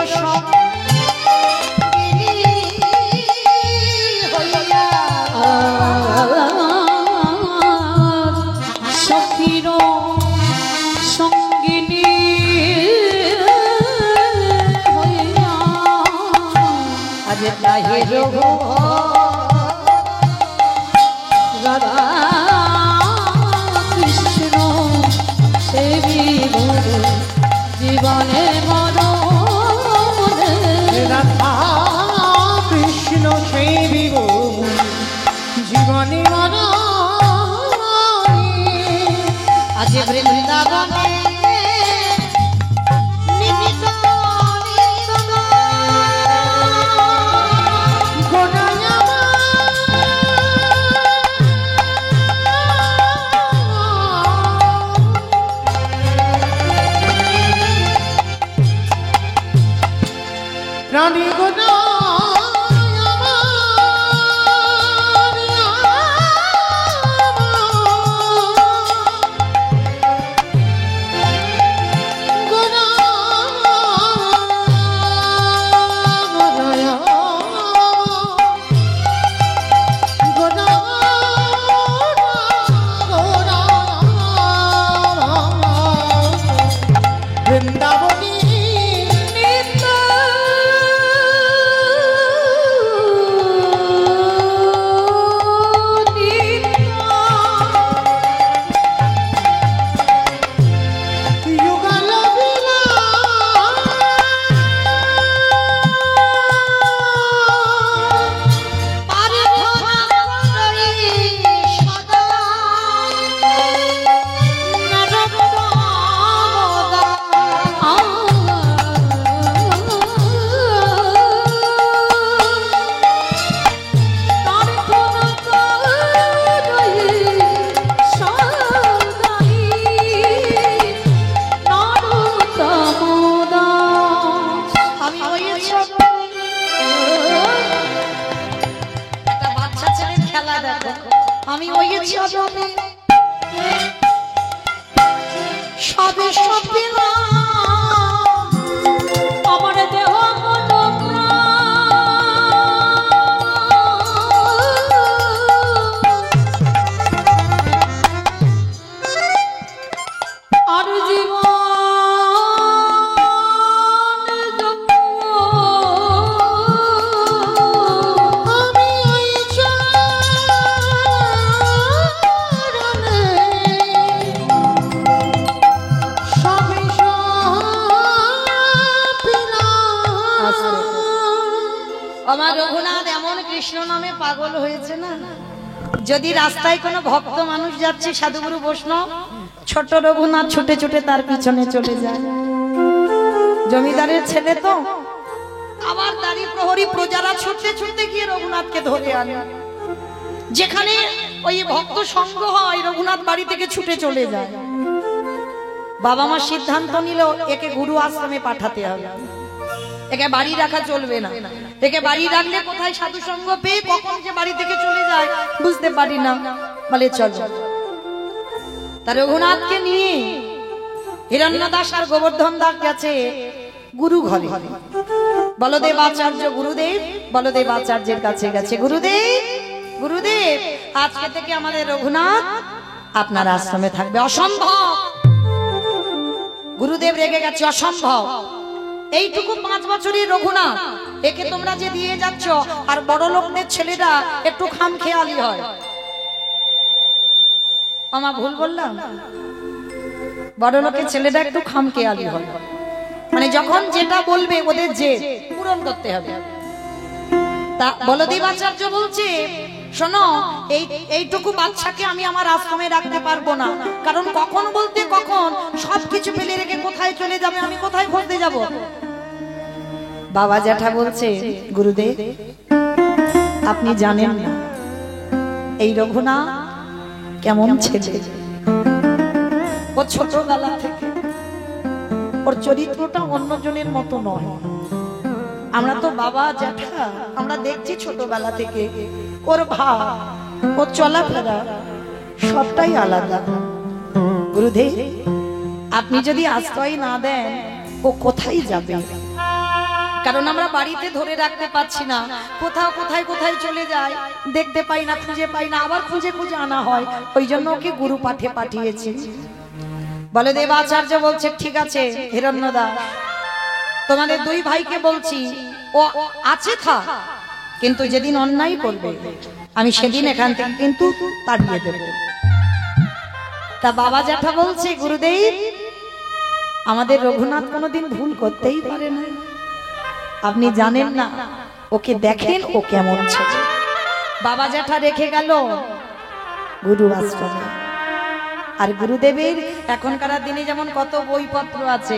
সখীর সঙ্গিনী হইয়া আজ তাহে রঘু রাধা কৃষ্ণ সেবিব জীবনে মরণে। রাধা কৃষ্ণ সেবিব জীবনে মরণে। আজ বৃন্দাবনে নিত্য নিত্য রানী গোনা বৃন্দাবনী আমার রঘুনাথ এমন কৃষ্ণ নামে পাগল হয়েছে না, যদি রাস্তায় কোনো ভক্ত মানুষ যাচ্ছে সাধুগুরু বৈষ্ণব, ছোট রঘুনাথ ছুটে ছুটে তার পিছনে চলে যায়। জমিদারের ছেলে তো, আবার দাঁড়ি প্রহরী প্রজারা ছুটতে ছুটতে গিয়ে রঘুনাথকে ধরে আনে। যেখানে ওই ভক্ত সঙ্গ হয় রঘুনাথ বাড়ি থেকে ছুটে চলে যায়। বাবা মা সিদ্ধান্ত নিল একে গুরু আশ্রমে পাঠাতে হবে, একে বাড়ি রাখা চলবে না। একে বাড়ি রাখলে কোথায় সাধু সঙ্গ পেয়ে কখন যে বাড়ি থেকে চলে যায় বুঝতে পারি না, বলে চল। তার রঘুনাথকে নিয়ে হিরণ্য দাস আর গোবর্ধন দাস গেছে গুরু ঘরে। বলদেব আচার্য গুরুদেব, বলদেব আচার্যের কাছে গেছে। গুরুদেব, গুরুদেব, আজকে থেকে আমাদের রঘুনাথ আপনার আশ্রমে থাকবে। অসম্ভব। গুরুদেব রেগে গেছে, অসম্ভব। এইটুকু 5 বছরের রঘুনাথ, একে তোমরা যে দিয়ে যাচ্ছ, আর বড় লোকদের ছেলেরা একটু খামখেয়ালি হয়। আমা ভুল বললাম? বড় লোকের ছেলেরা একটু খামখেয়ালি হয়, মানে যখন যেটা বলবে ওদের যে পূরণ করতে হবে। তা বলদেব আচার্য বলছে, শোনো, এইটুকু বাচ্চাকে আমি আমার আশ্রমে রাখতে পারবো না, কারণ কখন বলতে কখন সবকিছু ফেলে রেখে কোথায় চলে যাবে, আমি কোথায় খুঁজতে যাব। বাবা জ্যাঠা বলছে, গুরুদেব আপনি জানেন না এই রঘুনাথ কেমন ছেলে। ও ছোটবেলা থেকে ওর চরিত্রটা অন্যজনের মতো নয়। আমরা তো বাবা জ্যাঠা, আমরা দেখছি ছোটবেলা থেকে ওর ভাব, ওর চলাফেরা সবটাই আলাদা। গুরুদেব আপনি যদি আশ্রয় না দেন ও কোথায় যাবে? কারণ আমরা বাড়িতে ধরে রাখতে পারছি না, কোথাও কোথায় কোথায় চলে যায়, দেখতে পাই না, খুঁজে পাই না, আবার খুঁজে খুঁজে আনা হয়। ওই জন্য ওকে গুরু পাঠে পাঠিয়েছি। বলদেব আচার্য বলছে, ঠিক আছে হিরণ্য দাস, তোমাদের 2 ভাইকে বলছি ও আছে থাক, কিন্তু যেদিন অন্যায় করবে আমি সেদিন এখান থেকে কিন্তু তাড়িয়ে দেব। তা বাবা জ্যাঠা বলছে, গুরুদেব আমাদের রঘুনাথ কোনোদিন ভুল করতেই পারে না, আপনি জানেন না, ওকে দেখেন ও কেমন ছেলে। বাবা জ্যাঠা রেখে গেল গুরু আশ্রমে। আর গুরুদেবের এখনকার দিনে যেমন কত বইপত্র আছে,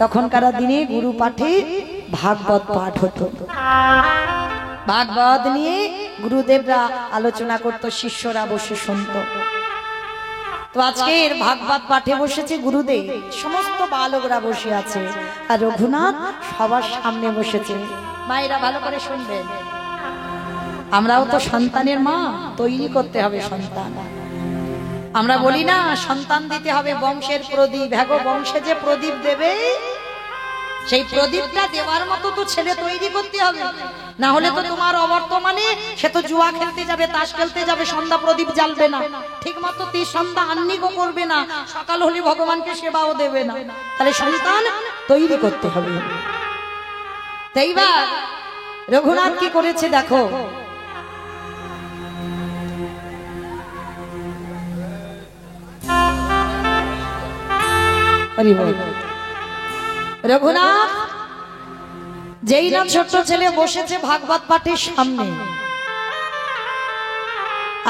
তখনকার দিনে গুরু পাঠে ভাগবত পাঠ হতো। ভাগবত নিয়ে গুরুদেবরা আলোচনা করত, শিষ্যরা বসে শুনত। তো আজকের ভাগবত পাঠে বসেছে গুরুদেব, সমস্ত বালকরা বসে আছে, আর রঘুনাথ সবার সামনে বসেছে। মায়েরা ভালো করে শুনবেন, আমরাও তো সন্তানের মা, তৈরি করতে হবে সন্তান। আমরা বলি না সন্তান দিতে হবে বংশের প্রদীপ, হ্যাগো বংশে যে প্রদীপ দেবে সেই প্রদীপটা দেওয়ার মতো তো ছেলে তৈরি করতে হবে, না হলে তো তোমার অবর্তমানে সে তো জুয়া খেলতে যাবে, তাস খেলতে যাবে, সন্ধ্যা প্রদীপ জ্বালবে না, ঠিক মতো সন্ধ্যা আহ্নিকও করবে না, সকাল হলে ভগবানকে সেবাও দেবে না। তাহলে সন্তান তৈরি করতে হবে। এইবার রঘুনাথ কি করেছে দেখো। রঘুনাথ যেই না ছোট্ট ছেলে বসেছে ভাগবত পাঠের সামনে,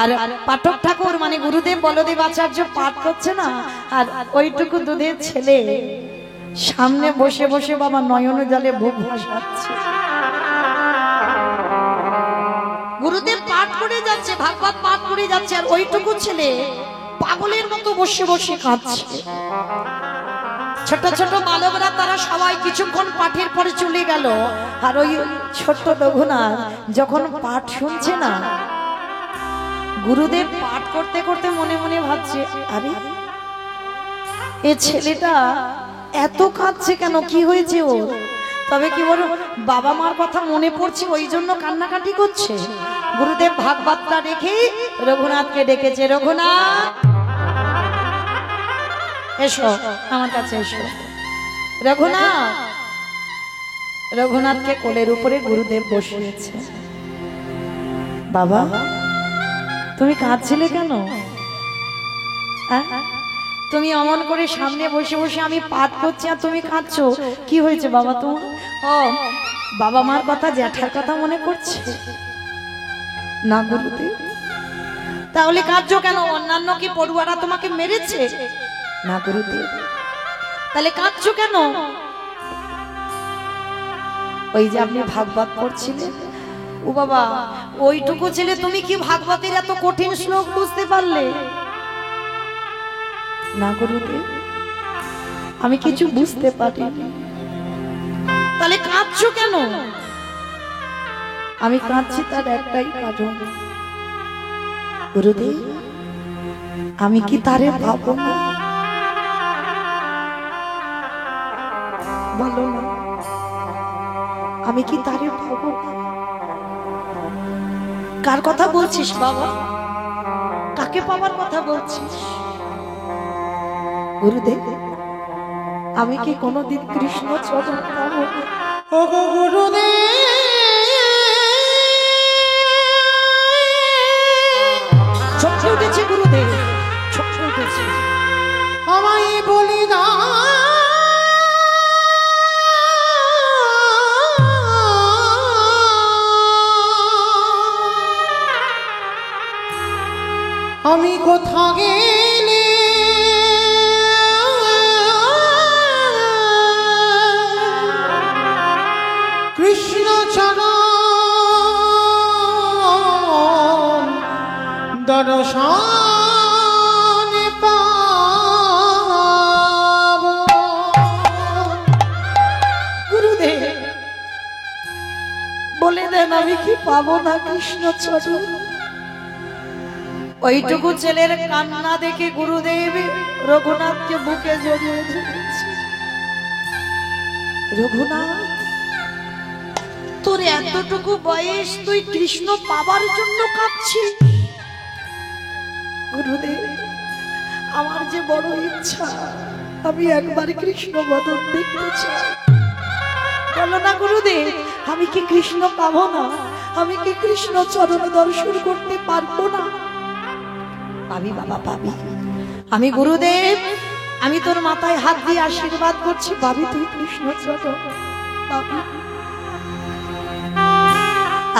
আর পাঠক ঠাকুর মানে গুরুদেব বলদেব আচার্য পাঠ করছে না, আর ওইটুকু দুধের ছেলে সামনে বসে বসে বাবা নয়ন জলে বুক ভাসাচ্ছে। গুরুদেব পাঠ করে যাচ্ছে, ভাগবত পাঠ করে যাচ্ছে, আর ওইটুকু ছেলে পাগলের মতো বসে বসে কাঁদছে। ছোট ছোট বালকরা তারা সবাই কিছুক্ষণ পাঠের পরে চলে গেল, আর ওই ছোট্ট রঘুনাথ যখন পাঠ শুনছে না, গুরুদেব পাঠ করতে করতে মনে মনে ভাবছে, আরে এ ছেলেটা এত কাঁদছে কেন, কি হয়েছে ওর? তবে কি বলো, বাবা মার কথা মনে পড়ছে ওই জন্য কান্নাকাটি করছে। গুরুদেব ভাগবতটা রেখে রঘুনাথকে ডেকেছে, রঘুনাথ এসো আমার কাছে এসো। রঘুনাথ, রঘুনাথকে কোলের উপরে গুরুদেব বসিয়েছে। বাবা তুমি কাঁদছিলে কেন? তুমি অমন করে সামনে বসে বসে আমি পাঠ করছি আর তুমি কাঁদছো, কি হয়েছে বাবা তোমার? ও বাবা মার কথা, জ্যাঠার কথা মনে পড়ছে না গুরুদেব? তাহলে কাঁদছো কেন? অন্যান্য কি পড়ুয়ারা তোমাকে মেরেছে? না গুরুদেব। তাহলে কাঁদছো কেন? ওই যে আপনি ভাগবত পড়ছিলেন, ও বাবা ওইটুকু ছেলে তুমি কি ভাগবতের এত কঠিন শ্লোক বুঝতে পারলে? না গুরুদেব, আমি কিছু বুঝতে পারিনি। তাহলে কাঁদছো কেন? আমি কাঁদছি তার একটাই কারণ, গুরুদেব আমি কি তারে পাবো না? বলো না, আমি কি তারে পাবো না? কার কথা বলছিস বাবা? কাকে পাওয়ার কথা বলছিস? গুরুদেব আমি কি কোনোদিন কৃষ্ণ চরণ পাবো না? ওগো গুরুদেব, চমকে উঠেছে গুরুদেব, চমকে উঠেছে। আমায় বলি না আমি কোথা গেলে কৃষ্ণ চরণ দর্শন পাবো। গুরুদেব বলে দেন আমি কি পাবো না কৃষ্ণ চরণ? ওইটুকু ছেলের কান্না দেখে গুরুদেব রঘুনাথকে বুকে জড়িয়ে ধরেছে। রঘুনাথ তোর এতটুকু বয়স, তুই কৃষ্ণ পাবার জন্য কাঁদছিস? গুরুদেব আমার যে বড় ইচ্ছা, আমি একবার কৃষ্ণ বদন দেখতে চাই। বলো না গুরুদেব, আমি কি কৃষ্ণ পাবো না? আমি কি কৃষ্ণ চরণ দর্শন করতে পারবো না? পাবি বাবা, পাবি। আমি গুরুদেব, আমি তোর মাথায় হাত দিয়ে আশীর্বাদ করছি, পাবি তুই কৃষ্ণ চরণ, পাবি।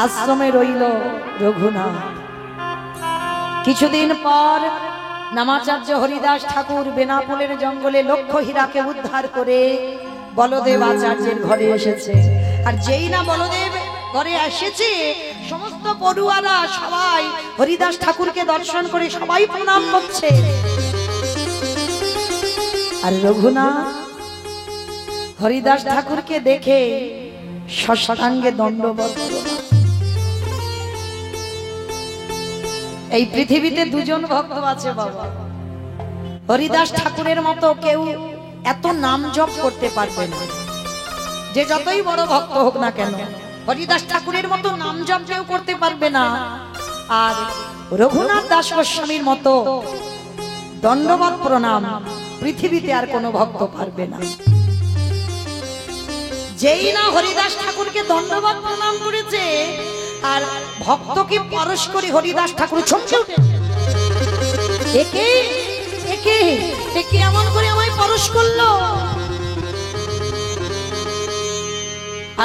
আশ্রমে রইল রঘুনাথ। কিছুদিন পর নামাচার্য হরিদাস ঠাকুর বেনাপোলের জঙ্গলে লক্ষ হীরাকে উদ্ধার করে বলদেব আচার্যের ঘরে এসেছে। আর যেই না বলদেব ঘরে এসেছে, সমস্ত পড়ুয়ারা সবাই হরিদাস ঠাকুরকে দর্শন করে সবাই প্রণাম করছে। আর রঘুনাথ হরিদাস ঠাকুরকে দেখে ষষ্ঠাঙ্গে দণ্ডবত। এই পৃথিবীতে দুজন ভক্ত আছে বাবা, হরিদাস ঠাকুরের মতো কেউ এত নাম জপ করতে পারবে না, যে যতই বড় ভক্ত হোক না কেন। হরিদাস ঠাকুরের মতো নাম জপ কেউ করতে পারবে না। আর রঘুনাথ দাস গোস্বামীর মতো দণ্ডবত প্রণাম পৃথিবীতে আর কোনো ভক্ত পারবে না। যেই না হরিদাস ঠাকুরকে দণ্ডবত প্রণাম করেছে, আর ভক্তকে পরশ করে হরিদাস ঠাকুর চমকে উঠেছে। একে একে একে এমন করে আমায় পরশ করলো।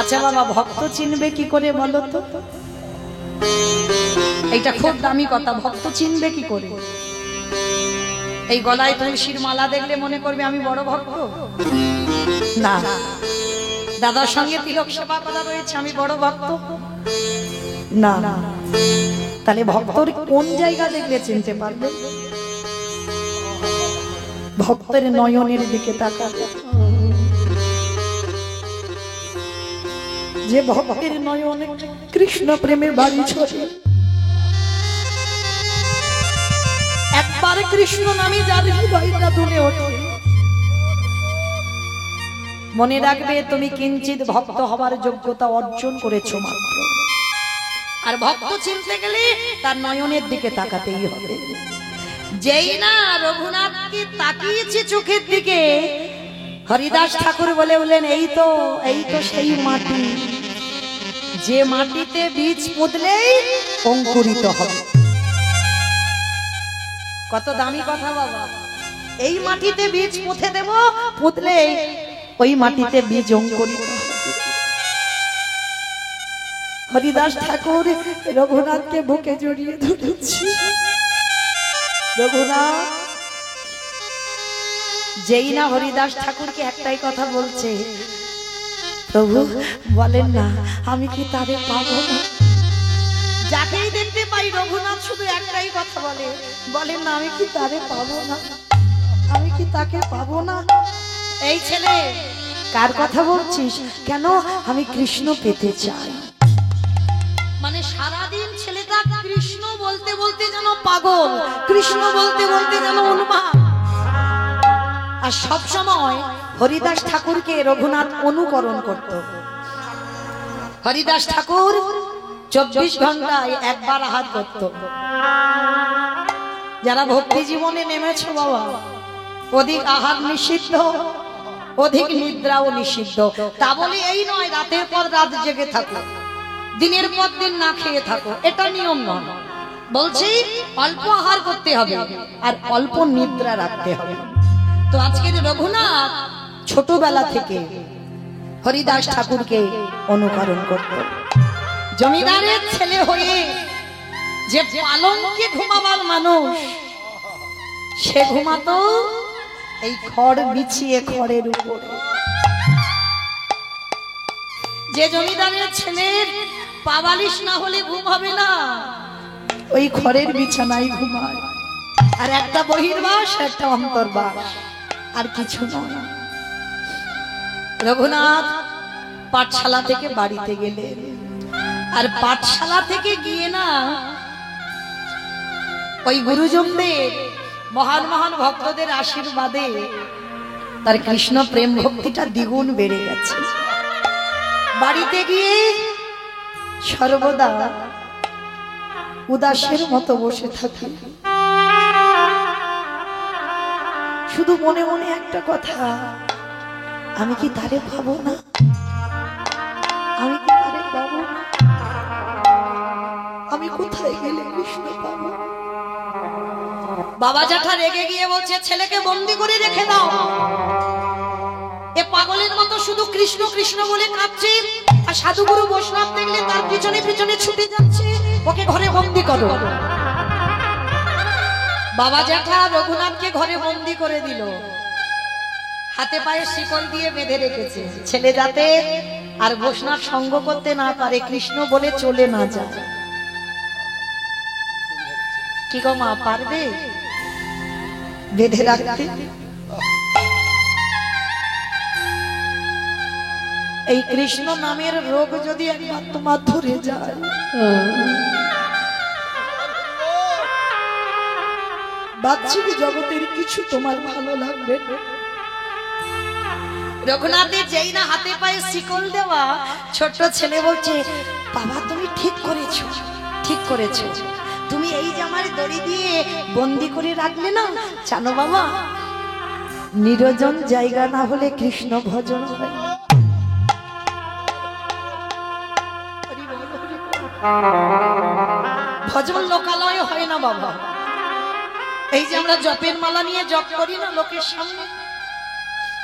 আচ্ছা বাবা, ভক্ত চিনবে কি করে বলো তো? এইটা খুব দামি কথা, ভক্ত চিনবে কি করে? এই গলায় তুলসীর মালা দেখলে মনে করবে আমি বড় ভক্ত? না, দাদার সঙ্গে তিলক সেবা করা রয়েছে, আমি বড় ভক্ত? না। তাহলে ভক্তর কোন জায়গা দেখলে চিনতে পারবে? ভক্তের নয়নের দিকে তাকাবে। যে ভক্তের নয়নে কৃষ্ণ প্রেমের বাড়ি ছড়ে, একবার কৃষ্ণ নামে যার হৃদয়টা দুলে ওঠে, মনে রাখবে তুমি কিঞ্চিত ভক্ত হবার যোগ্যতা অর্জন করেছো মাত্র। আর ভক্ত চিনতে গেলে তার নয়নের দিকে তাকাতেই হবে। যেই না রঘুনাথকে তাকিয়েছে চোখের দিকে, হরিদাস ঠাকুর বলে বলেন, এই তো সেই মাটি, যে মাটিতে বীজ পুঁতলেই অঙ্কুরিত হবে। কত দামি কথা বাবা। এই মাটিতে বীজ পুঁতে দেব, পুঁতলে ওই মাটিতে বীজ অঙ্কুরিত হবে। হরিদাস ঠাকুর রঘুনাথকে বুকে জড়িয়ে ধরেছি। রঘুনাথ যেই না হরিদাস ঠাকুরকে একটাই কথা বলছে, প্রভু বলেন না আমি কি তারে পাবো না? যাকেই দেখতে পাই রঘুনাথ শুধু একটাই কথা বলে, বলেন না আমি কি তারে পাবো না, আমি কি তাকে পাবো না? এই ছেলে কার কথা বলছিস? কেন? আমি কৃষ্ণ পেতে চাই। মানে সারাদিন ছেলেটা কৃষ্ণ বলতে বলতে যেন পাগল, কৃষ্ণ বলতে বলতে যেন উন্মাদ। আর সব সময় হরিদাস ঠাকুরকে রঘুনাথ অনুকরণ করত। হরিদাস ঠাকুর 24 ঘন্টায় একবার আহার করত। যারা ভক্তি জীবনে নেমেছ বাবা, অধিক আহার নিষিদ্ধ, অধিক নিদ্রাও নিষিদ্ধ। তা বলে এই নয় রাতের পর রাত জেগে থাকো, দিনের পর দিন না খেয়ে থাকো, এটা নিয়ম নয়। বলছি অল্প আহার করতে হবে আর অল্প নিদ্রা রাখতে হবে। তো আজকের রঘুনাথ ছোটবেলা থেকে হরিদাস ঠাকুরকে অনুকরণ করত। জমিদারের ছেলে হয়ে যে পালঙ্কে ঘুমাবার মানুষ, সে ঘুমাতো এই খড় বিছিয়ে খড়ের উপরে। যে জমিদারের ছেলের পাবালিশ না হলে ঘুম হবে না, ওই খড়ের বিছানায় ঘুমায়। আর একটা বহির্বাস একটা অন্তর্বাস, আর কিছু নয়। রঘুনাথ পাঠশালা থেকে বাড়িতে গেলেন, আর পাঠশালা থেকে গিয়ে না ওই গুরুজনদের মহান মহান ভক্তদের আশীর্বাদে তার কৃষ্ণ প্রেম ভক্তিটা দ্বিগুণ বেড়ে গেছে। বাড়িতে গিয়ে সর্বদা উদাসের মতো বসে থাকে, শুধু মনে মনে একটা কথা, আমি কি তারে পাবো না, আমি কি তারে পাবো না, আমি কোথায় গেলে কৃষ্ণ পাবো? বাবা জ্যাঠা রেগে গিয়ে বলছে ছেলেকে বন্দি করে রেখে দাও, এ পাগলের মতো শুধু কৃষ্ণ কৃষ্ণ বলে কাঁদছে, আর সাধুগুরু বৈষ্ণব দেখলে তার পিছনে পিছনে ছুটে যাচ্ছে, ওকে ঘরে বন্দি করো। বাবা জ্যাঠা রঘুনাথকে ঘরে বন্দি করে দিল, হাতে পায়ে শিকল দিয়ে বেঁধে রেখেছে, ছেলে যাতে আর বৈষ্ণব সঙ্গ করতে না পারে, কৃষ্ণ বলে চলে না যায়। কি গো মা, পারবে বেঁধে রাখতে? এই কৃষ্ণ নামের রোগ যদি একবার তোমার ধরে যায়, বাহ্যিক জগতের কিছু তোমার ভালো লাগবে না। রঘুনাথের যেই না হাতে পায়ে শিকল দেওয়া, ছোট্ট ছেলে বলছে বাবা তুমি ঠিক করেছো, ঠিক করেছো, তুমি এই জামার দড়ি দিয়ে বন্দি করে রাখলে না, জানো বাবা নিরজন জায়গা না হলে কৃষ্ণ ভজন হয়। ভজন লোকালয় হয় না বাবা। এই যে আমরা জপের মালা নিয়ে জপ করি না লোকের সামনে,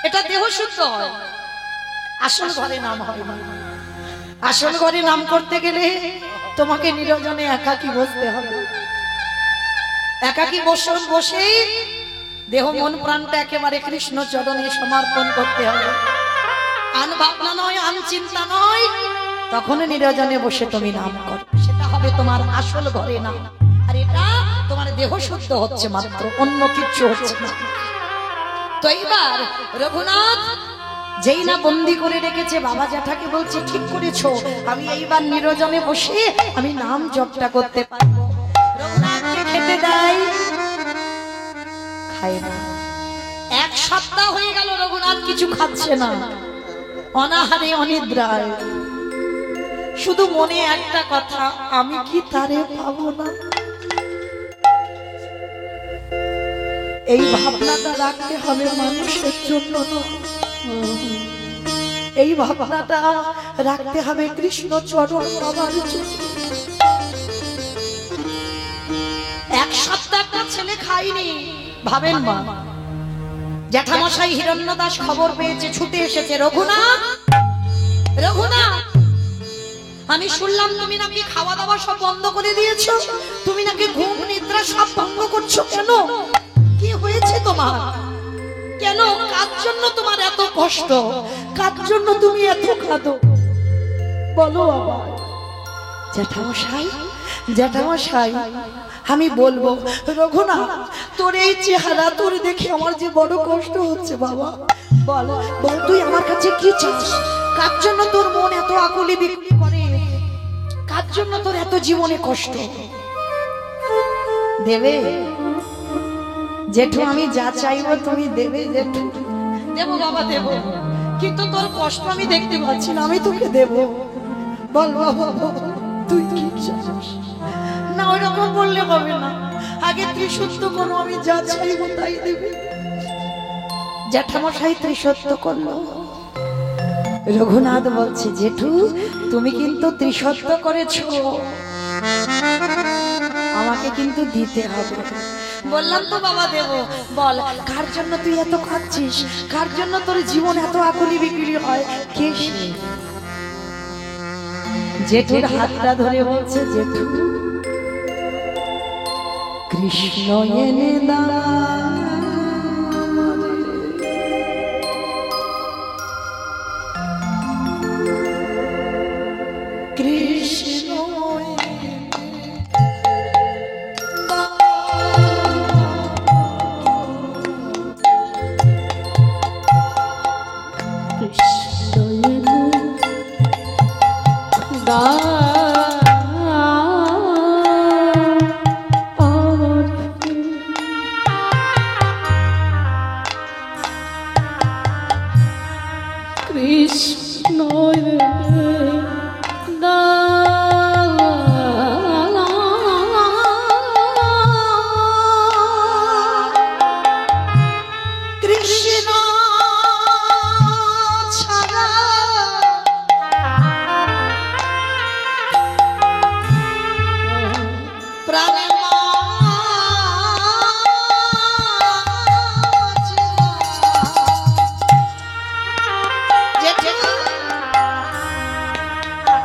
এটা দেহ শুদ্ধ হয়, আসল ঘরে নাম হয় না। আসল ঘরে নাম করতে গেলে তোমাকে নিরজনে একাকী বসতে হবে। একাকী বসে দেহ মন প্রাণটা একেবারে কৃষ্ণ চরণে সমর্পণ করতে হবে। আন ভাবনা নয়, আন চিন্তা নয়, তখন নিরজনে বসে তুমি নাম করো, সেটা হবে তোমার আসল ঘরে নাম। আর এটা তোমার দেহ শুদ্ধ হচ্ছে মাত্র, অন্য কিছু হচ্ছে না। তো এইবার রঘুনাথ যেই না বন্দি করে রেখেছে, বাবা জ্যাঠাকে বলছে ঠিক করেছো, আমি এইবার নিরজনে বসে আমি নাম জপটা করতে পারবো। রঘুনাথকে খেতে দেয়, খায় না। 1 সপ্তাহ হয়ে গেল রঘুনাথ কিছু খাচ্ছে না, অনাহারে অনিদ্রায়, শুধু মনে একটা কথা, আমি কি তারে পাবো না। এই ভাবনাটা রাখতে হবে মানুষের জন্য নয়, এই ভাবনাটা রাখতে হবে কৃষ্ণ চরণ পাবার জন্য। 1 সপ্তাহ একটা ছেলে খায়নি, ভাবেন মা জ্যাঠামশাই হিরণ্যদাস খবর পেয়েছে, ছুটে এসেছে। রঘুনাথ, রঘুনাথ, আমি শুনলাম তুমি নাকি খাওয়া দাওয়া সব বন্ধ করে দিয়েছো, তুমি নাকি ঘুম নিদ্রা সব ভঙ্গ করছো। কেন, কি হয়েছে তোমার? কেন, কার জন্য তোমার এত কষ্ট? কার জন্য তুমি এত কাঁদো? বলো আবার। জ্যাঠামশাই, জ্যাঠামশাই, আমি বলবো। রঘুনাথ, তোর এই চেহারা তোর দেখে আমার যে বড় কষ্ট হচ্ছে বাবা। বল, বল তুই আমার কাছে কি চাস? কার জন্য তোর মন এত আকুলি বিকুলি করে? কার জন্য তোর এত জীবনে কষ্ট? দেবে জেঠু, আমি যা চাইবো তুমি দেবে জেঠু। দেবো বাবা, দেবো, কিন্তু তোর কষ্ট আমি দেখতে পাচ্ছি না, আমি তোকে দেবো। বল বাবা, তুই কি চাস? না, ওই রকম বললে হবে না, আগে ত্রিসত্য করো, আমি যা চাইবো তাই দেবে। জ্যাঠামশাই ত্রিসত্য করলো। রঘুনাথ বলছে, জেঠু তুমি কিন্তু ত্রিসত্য করেছো, আমাকে কিন্তু দিতে হবে। বললাম তো বাবা দেব। বল, কার জন্য তুই এত কাঁদছিস? কার জন্য তোর জীবন এত আকুলি বিকুলি হয়? কে সে? জেঠুর হাতটা ধরে বলছে, জেঠু কৃষ্ণ এনে দাও, কৃষ্ণ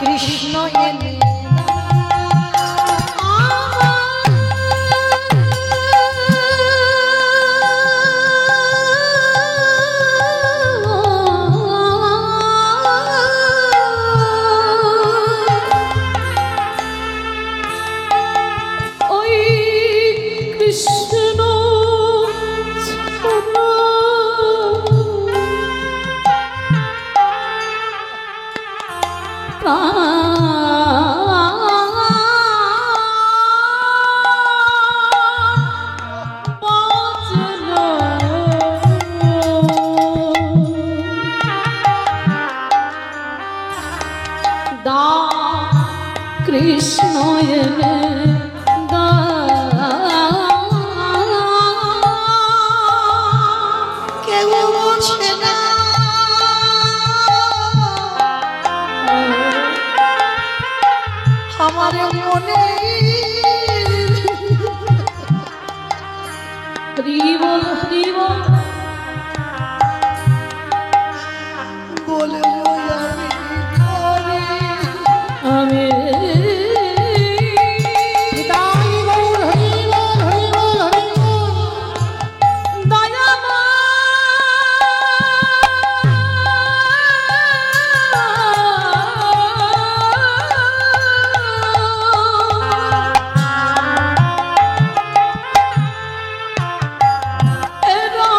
কৃষ্ণ এনে কৃষ্ণ এনে কেউ বোঝে না আমার মনে। হরিবল হরিবল বলে আমি এরা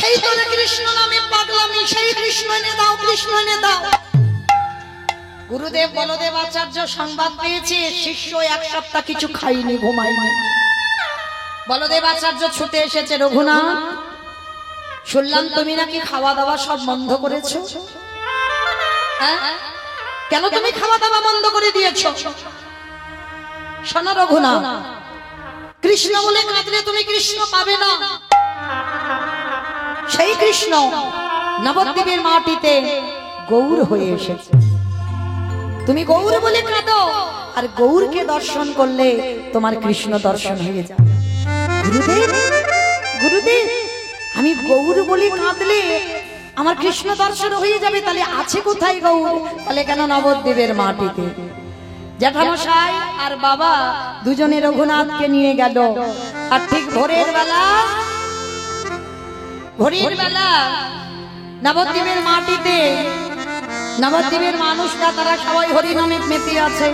সেই তোরে কৃষ্ণ নামে পাগলামি, সেই কৃষ্ণ এনে দাও, কৃষ্ণ এনে দাও। গুরুদেব বলদেব আচার্য সংবাদ পেয়েছে শিষ্য এক সপ্তাহ কিছু খাইনি, ঘুমাইনি। বলদেব আচার্য ছুটে এসেছে, রঘুনাথ শুনলাম তুমি নাকি খাওয়া দাওয়া সব বন্ধ করেছো। হ্যাঁ, কেন তুমি খাওয়া দাওয়া বন্ধ করে দিয়েছো? শোনো রঘুনাথ, কৃষ্ণ বলে কাঁদলে তুমি কৃষ্ণ পাবে না। সেই কৃষ্ণ নবদ্বীপের মাটিতে গৌর হয়ে এসেছে। তুমি গৌর বলে কাঁদো, আর গৌরকে দর্শন করলে তোমার কৃষ্ণ দর্শন হয়ে যাবে। গুরুদেব, গুরুদেব, আমি গৌর বলে কাঁদলে আমার কৃষ্ণ দর্শন হয়ে যাবে, তাহলে আছে কোথায় গৌর? তাহলে কেন নবদ্বীপের মাটিতে? জ্যাঠামশাই আর বাবা দুজনে রঘুনাথকে নিয়ে গেল। আর ঠিক ভোরের বেলা নবদ্বীপের মাটিতে নবদ্বীপের মানুষরা তারা সবাই হরিনামে মেতে আছে।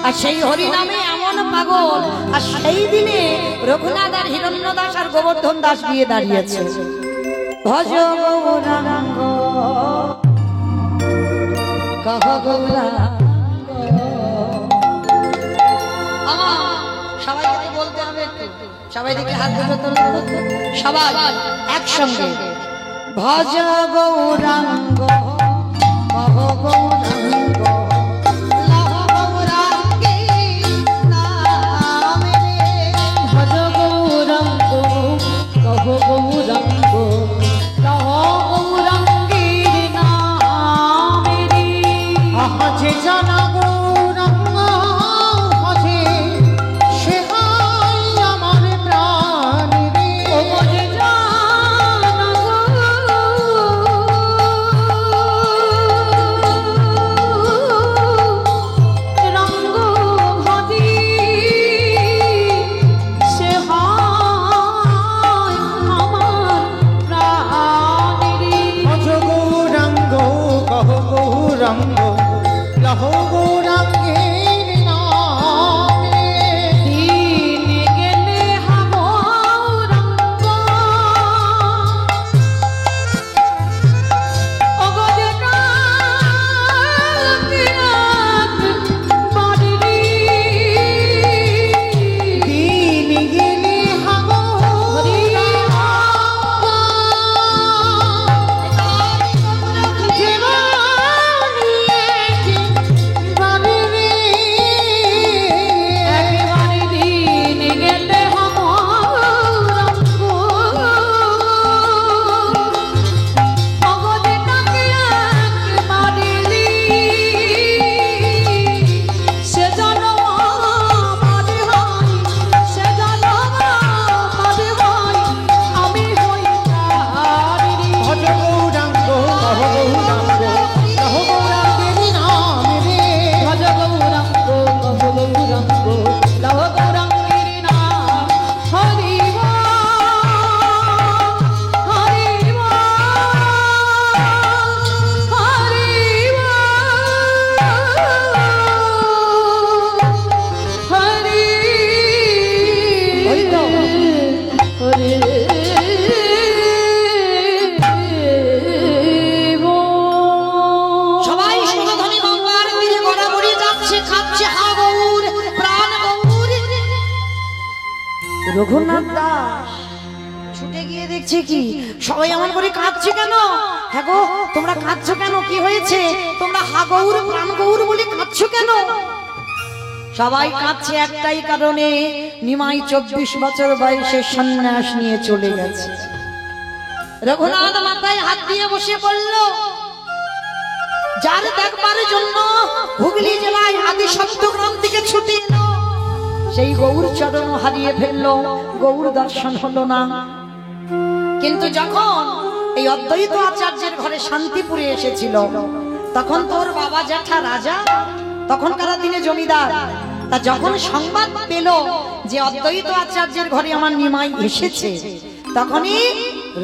আর সেই হরিনামে এমন পাগল, আর সেই দিনে রঘুনাথ আর হিরণ্য দাস আর গোবর্ধন দাস গিয়ে দাঁড়িয়েছে। ভজ গৌরাঙ্গ কহ গৌরাঙ্গ। সবাই বলতে হবে, সবাই দেখে হাত দুটো তোলো, সবাই একসঙ্গে ভজ গৌরাঙ্গ কহ গৌরাঙ্গ। রঘুনাথ দাস ছুটে গিয়ে দেখছে কি সবাই এমন করে কাঁদছে কেন? হ্যাঁ গো, তোমরা কাঁদছো কেন? কি হয়েছে? তোমরা হা গৌর প্রাণ গৌর বলে কাঁদছো কেন? সবাই কাঁদছে একটাই কারণে, নিমাই 24 বছর বয়সে সন্ন্যাস নিয়ে চলে গেছে। রঘুনাথ মাথায় হাত দিয়ে বসে পড়ল। যার দেখবার জন্য হুগলি জেলায় আদি সত্যগ্রাম থেকে ছুটে এলো, সেই গৌর চরণ হারিয়ে ফেললো, গৌর দর্শন হলো না। কিন্তু যখন এই অদ্বৈত আচার্যের ঘরে শান্তিপুরে এসেছিল, তখন তোর বাবা জ্যাঠা রাজা, তখনকার দিনে জমিদার, তা যখন সংবাদ পেল যে অদ্বৈত আচার্যের ঘরে আমার নিমাই এসেছে, তখনই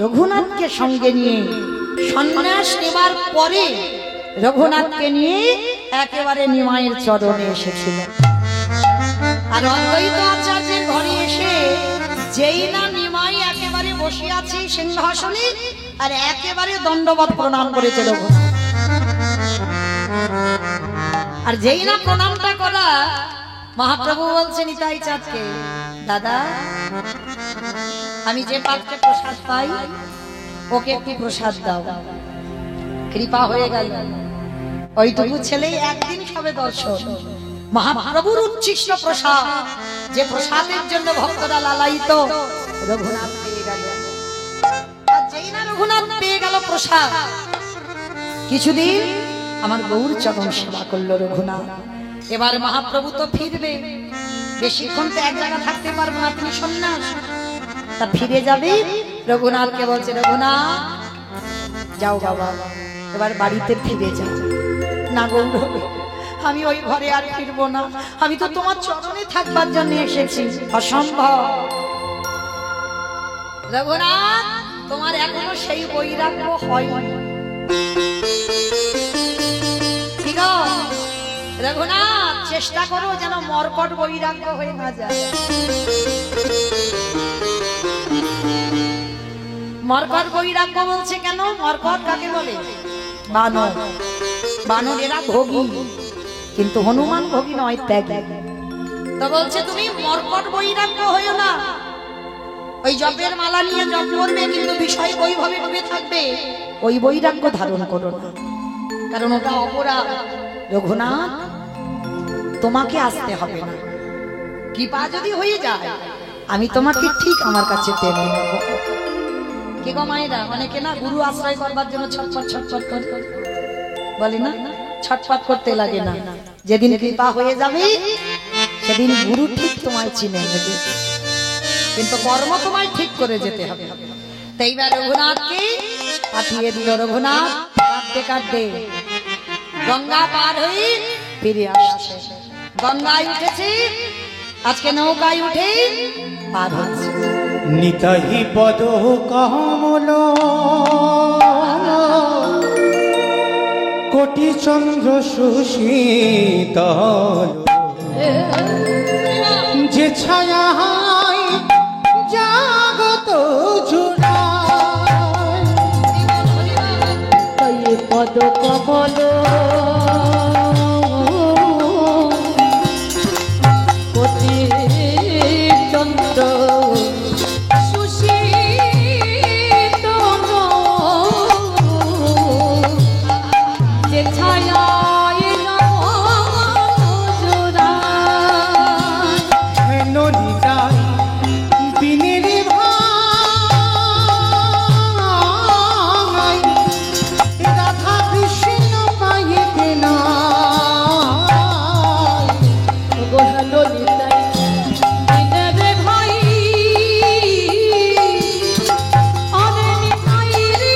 রঘুনাথকে সঙ্গে নিয়ে সন্ন্যাস নেবার পরে রঘুনাথকে নিয়ে একেবারে নিমাইয়ের চরণে এসেছিল। আর অদ্বৈত আচার্যের ঘরে এসে যেই না নিমাই একেবারে বসে আছি সিংহাসনে, আর একেবারে দণ্ডবত প্রণাম করেছে রঘুনাথ। আর যেই না প্রণামটা করা, মহাপ্রভু বলছে নিতাই চাঁদকে, দাদা আমি যে পাত্রে প্রসাদ পাই ওকে একটু প্রসাদ দাও। কৃপা হয়ে গেল, ওইটুকু ছেলেই একদিন সবে দর্শন। মহাপ্রভুর উচ্ছিষ্ট প্রসাদ, যে প্রসাদের জন্য ভক্তরা লালায়িত, রঘুনাথ পেয়ে গেল। আর যেই না রঘুনাথ পেয়ে গেল প্রসাদ, কিছুদিন আমার গৌর চরণ সেবা করলো রঘুনাথ। এবার মহাপ্রভু তো ফিরবে, বেশিক্ষণ তো এক জায়গা থাকতে পারবো না, তুমি সন্ন্যাস। তা ফিরে যাবে, রঘুনাথকে বলছে, রঘুনাথ যাও বাবা, এবার বাড়িতে ফিরে যাও। না গৌর, আমি ওই ঘরে আর ফিরবো না, আমি তো তোমার চরণে থাকবার জন্য এসেছি, অসম্ভব। রঘুনাথ, তোমার এখনো সেই বৈরাগ্য হয়নি। ঠিক রঘুনাথ, চেষ্টা করো যেন মর্কট বৈরাগ্য হয়ে না যায়। মর্কট বৈরাগ্য বলছে কেন? মর্কট কাকে বলে? বানর। বানর এরা ভোগী, কিন্তু হনুমান ভোগী নয়, ত্যাগী। তো বলছে তুমি মর্কট বৈরাগ্য হইও না, ওই জপের মালা নিয়ে জপ করবে, কিন্তু বিষয় বৈভবে ডুবে থাকবে, ওই বৈরাগ্য ধারণ করো না, কারণ ওটা অপরাধ। রঘুনাথ, তোমাকে আসতে হবে না, কৃপা যদি হয়ে যায় আমি তোমাকে ঠিক আমার কাছে টেনে নেব। কি গো মায়েরা, অনেকে না গুরু আশ্রয় করবার জন্য ছটফট ছটফট করে, বলে না ছটফট করতে লাগে না, যেদিন কৃপা হয়ে যাবে সেদিন গুরু ঠিক তোমায় চিনে নেবে, কিন্তু কর্ম তোমায় ঠিক করে যেতে হবে। এইবার রঘুনাথকে পাঠিয়ে দিল। রঘুনাথ কাঁদতে কাঁদতে গঙ্গা পার হয়ে ফিরে আসছে। গঙ্গায় উঠেছে, আজকে নৌকায় উঠে পার হচ্ছে। নিতাই পদ কমল কোটি চন্দ্র সুশীতল, যে ছায়ায় জাগত জুড়ায়, তাই পদ কমল কোটি চন্দ্র সুশীতল, যে ছায়ায় জোড়ায়, নিতাই বিনের ভাই, রাধা কৃষ্ণ পাইতে না, গোহালো নিতাই বিনের ভাই, আরে নিতাই রে,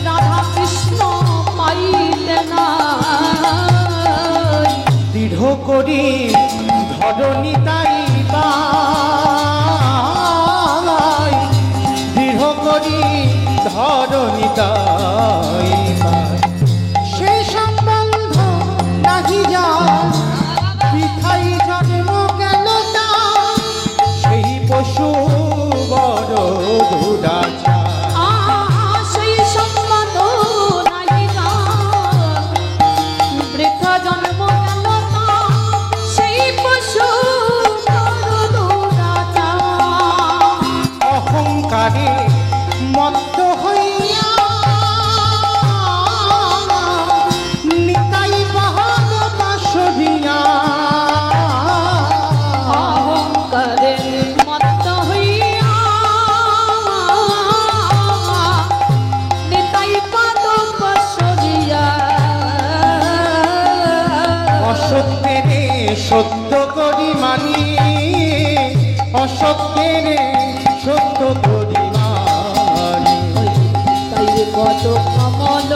রাধা কৃষ্ণ পাইতে না, দৃঢ় করি ধরণী তাই পাই, দৃঢ় করি ধরণী তাই পাই, সে সম্বন্ধ নাহি যায়, বৃথাই জন্ম গেল তার, সেই পশু বড় দুরাচার। সেই সম্মান নাই না, বৃথা জন্ম গেল না, সেই পশু দুরাচার। অহংকারে মত্ত হইয়া নিতাই পাহাড় পাশবিয়া, অহংকারে মত্ত হইয়া নিতাই পাদ পশবিয়া, অসত্যেরে সত্য করি মানি, অসত্যের সত্য করি মারি। তাই রে কত কমল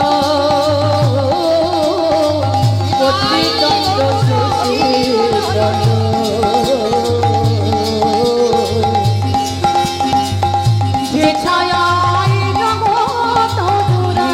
কর্তৃদণ্ড সুশীলন যে ছায়ায় জগৎ জুড়ে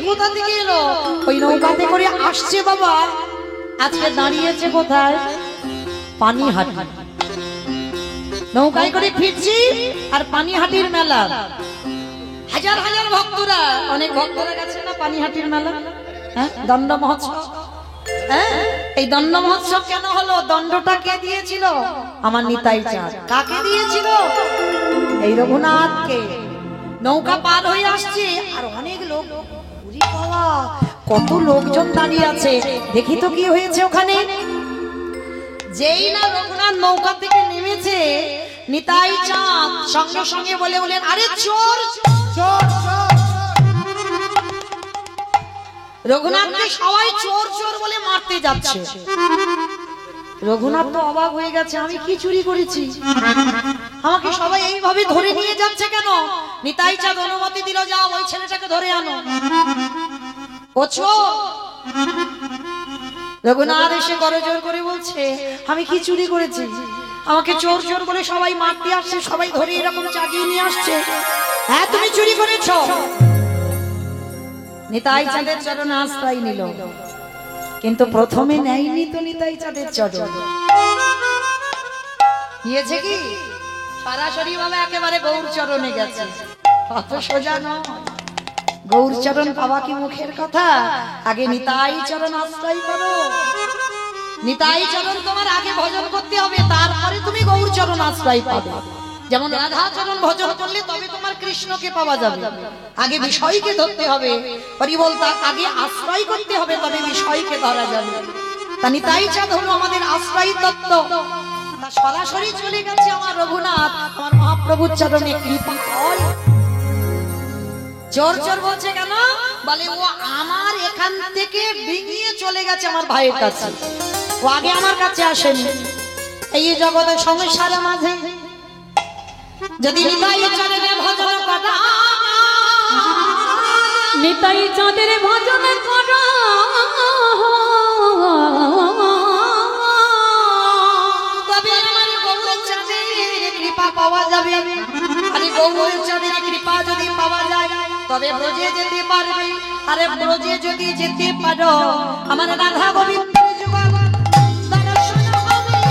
কোথা থেকে এলো? ওই নৌকাতে করে আসছে বাবা। আজকে দাঁড়িয়েছে কোথায়? পানিহাটি। নৌকায় করে ফিরছি আর পানিহাটির মেলা। হাজার হাজার ভক্তরা, অনেক ভক্তরা গেছে না পানিহাটির মেলা। হ্যাঁ, দণ্ড মহোৎসব। হ্যাঁ, এই দণ্ড মহোৎসব কেন হলো? দণ্ডটা কে দিয়েছিল? আমার নিতাই চাঁদ। কাকে দিয়েছিল? এই রঘুনাথকে। নৌকা পার হয়ে আসছে আর অনেক লোক, কত লোকজন দাঁড়িয়ে আছে। দেখি তো কি হয়েছে ওখানে। যেই না রঘুনাথ নৌকা থেকে নেমেছে, নিতাই চাঁদ সঙ্গে সঙ্গে বলে বলেন, আরে চোর চোর। রঘুনাথকে সবাই চোর চোর বলে মারতে যাচ্ছে। রঘুনাথ তো অবাক হয়ে গেছে, আমি কি চুরি করেছি? আমাকে সবাই এইভাবে ধরে নিয়ে যাচ্ছে কেন? নিতাই চাঁদ অনুমতি দিল, যাও ওই ছেলেটাকে ধরে আনো। রঘুনাথ এসে করজোর করে বলছে, আমি কি চুরি করেছি? আমাকে চোর চোর বলে সবাই মারতে আসছে, সবাই ধরে এরকম চাগিয়ে নিয়ে আসছে। হ্যাঁ, তুমি চুরি করেছ। নিতাই চাঁদের চরণে আশ্রয় নিল, কিন্তু প্রথমে নেয়নি তো নিতাই চাঁদের চরণ। নিয়েছে কি? সরাসরি ভাবে একেবারে গৌর চরণে গেছে। অত সোজা নয়। গৌর চরণ পাওয়া কি মুখের কথা? আগে নিতাই চরণ আশ্রয় করো। নিতাই চরণ তোমার আগে ভজন করতে হবে, তারপরে তুমি গৌর চরণ আশ্রয় পাবে। যেমন রাধা চরণ ভজন করলে তবে তোমার কৃষ্ণকে পাওয়া যাবে। আগে বিষয়কে ধরতে হবে, হরিবল তার আগে আশ্রয় করতে হবে, তবে বিষয়কে ধরা যাবে। তা নিতাই চাঁদ হলো আমাদের আশ্রয় তত্ত্ব। তা সরাসরি চলে গেছে আমার রঘুনাথ, আমার মহাপ্রভুর চরণে কৃপা হয়। চোর চোর বলছে কেন? বলে ও আমার এখান থেকে ডিঙিয়ে চলে গেছে আমার ভাইয়ের কাছে, ও আগে আমার কাছে আসেনি। এই জগতের সংসারের মাঝে যদি নিতাই চাঁদের ভজন করা, নিতাই চাঁদের ভজন করা, তবে আমার গৌর চাঁদের কৃপা পাওয়া যাবে। আরে গৌর চাঁদের কৃপা যদি পাওয়া যায় তবে ব্রজে যেতে পারবে। আরে ব্রজে যদি যেতে পারো, আমার রাধা গোবিন্দের যুগল দর্শন হবে।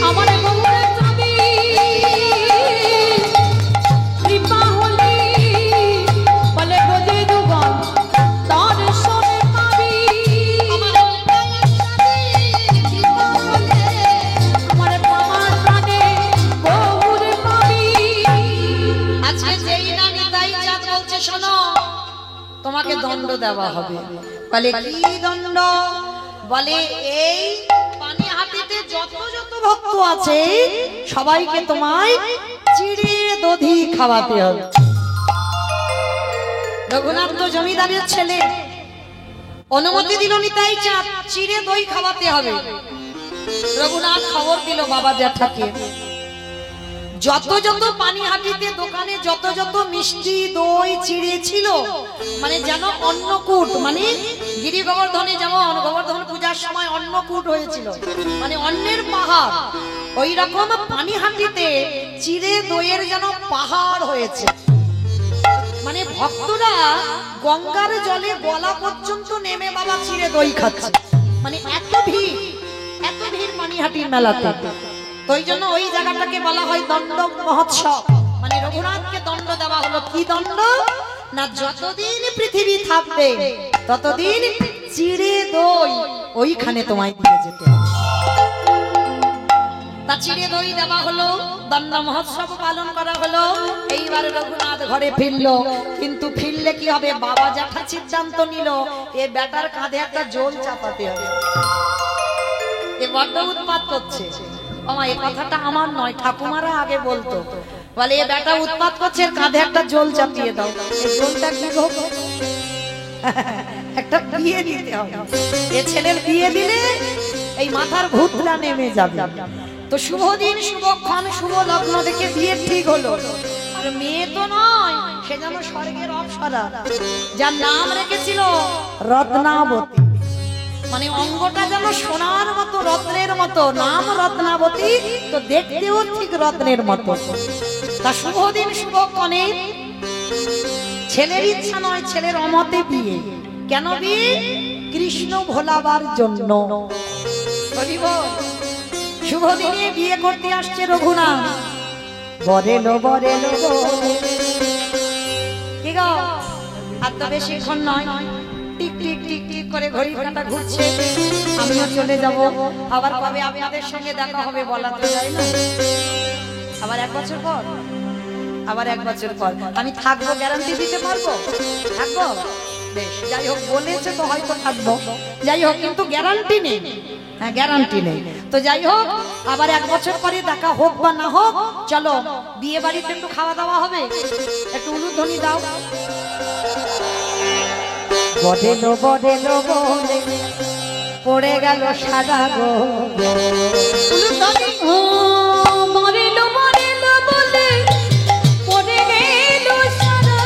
আমার গৌরের চাঁদে কৃপা হলে বলে ব্রজে যুগল দর্শন পাবি। আমার কৃপা হলে আমার প্রাণ প্রাণে গৌর পাবি। আজকে যেই না নিতাই চাঁদ বলছে, শোনো তোমাকে দণ্ড দেওয়া হবে। বলে কি দণ্ড? বলে এই পানিহাটিতে যত যত ভক্ত আছে সবাইকে তোমায় চিড়ে দধি খাওয়াতে হবে। রঘুনাথ তো জমিদারের ছেলে, অনুমতি দিল নিতাই চাঁদ চিড়ে দই খাওয়াতে হবে। রঘুনাথ খবর দিল বাবা জ্যাঠাকে, যত যত পানিহাটিতে দোকানে যত যত মিষ্টি দই চিড়ে ছিল, মানে যেন অন্নকূট, মানে গিরি গোবর্ধনে যেমন গোবর্ধন পূজার সময় অন্নকূট হয়েছিল, মানে অন্নের পাহাড়, ওই রকম পানিহাটিতে চিড়ে দইয়ের যেন পাহাড় হয়েছে। মানে ভক্তরা গঙ্গার জলে গলা পর্যন্ত নেমে বাবা চিড়ে দই খাচ্ছে। মানে এত ভিড় পানিহাটির মেলাতে। তো ওই জন্য ওই জায়গাটাকে বলা হয় দণ্ড মহোৎসব। মানে রঘুনাথকে দণ্ড দেওয়া হলো। কি দণ্ড? না যতদিন পৃথিবী থাকবে ততদিন চিড়ে দই ওইখানে তোমায় দিয়ে যেতে হবে। তা চিড়ে দই দেওয়া হলো, দণ্ড মহোৎসব পালন করা হলো। এইবার রঘুনাথ ঘরে ফিরলো, কিন্তু ফিরলে কি হবে? বাবা জ্যাঠা সিদ্ধান্ত নিল এ বেটার কাঁধে একটা জল চাপাতে হবে। বড্ড উৎপাত করছে। মামা এই কথাটা আমার নয়, ঠাকুমারা আগে বলতো, বলে এ বেটা উৎপাত করছে, এর কাঁধে একটা জল চাপিয়ে দাও। এই জলটা কি গো? একটা বিয়ে দিতে হবে। এ ছেলের বিয়ে দিলে এই মাথার ভূতটা নেমে যাবে। তো শুভ দিন, শুভক্ষণ, শুভ লগ্ন দেখে বিয়ে ঠিক হলো। আর মেয়ে তো নয়, সে যেন স্বর্গের অপ্সরা, যার নাম রেখেছিল রত্নাবতী। মানে অঙ্গটা যেন সোনার মতো, রত্নের মতো, নাম রত্নাবতী, তো দেখতেও ঠিক রত্নের মতো। তা শুভ দিন শুভক্ষণে ছেলের ইচ্ছা নয়, ছেলের অমতে বিয়ে। কেন বিয়ে? কৃষ্ণ ভোলাবার জন্য। শুভ দিনে বিয়ে করতে আসছে রঘুনাথ। বরেলো বরেলো কি গো, আর তো বেশিক্ষণ নয়, টিক টিক টিক টিক করে ঘড়ি কাঁটা ঘুরছে। আমিও চলে যাব, আবার কবে আপনাদের সঙ্গে দেখা হবে বলা তো যায় না। আবার 1 বছর পর, আবার 1 বছর পর আমি থাকবো, গ্যারান্টি দিতে পারবো? থাকবো, বেশ, যাই হোক, বলেছে তো হয়তো থাকবো, যাই হোক, কিন্তু গ্যারান্টি নেই। হ্যাঁ, গ্যারান্টি নেই। তো যাই হোক, আবার 1 বছর পরে দেখা হোক বা না হোক, চলো বিয়ে বাড়িতে একটু খাওয়া দাওয়া হবে। একটু উলুধ্বনি দাও। বডেলো বডেলো বলে পড়ে গেল সাদা গো। উলুধ্বনি। ও মরেলো মরেলো বলে পড়ে গেল সারা।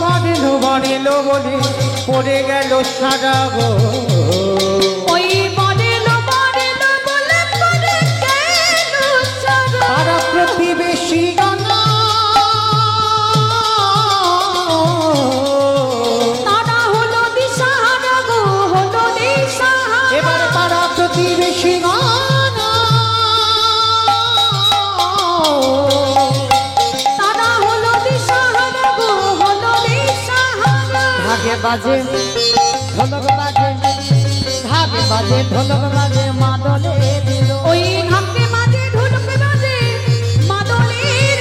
বাড়িলো বাড়িলো বলে পড়ে গেল সারা গো। ওই মরেলো মরেলো বলে পড়ে গেল সারা। পাড়া প্রতিবেশী গানা তারা হলো দিশাহারা গো, হলো দিশাহারা। এবার পাড়া প্রতিবেশী গানা তারা হলো দিশাহারা গো, হলো দিশাহারা। ঢাকে বাজে ঢোলক বাজে, ঢাকে বাজে ঢোলক বাজে, মাদলে দিল। ওই ঢাকে বাজে ঢোলক বাজে, মাদলের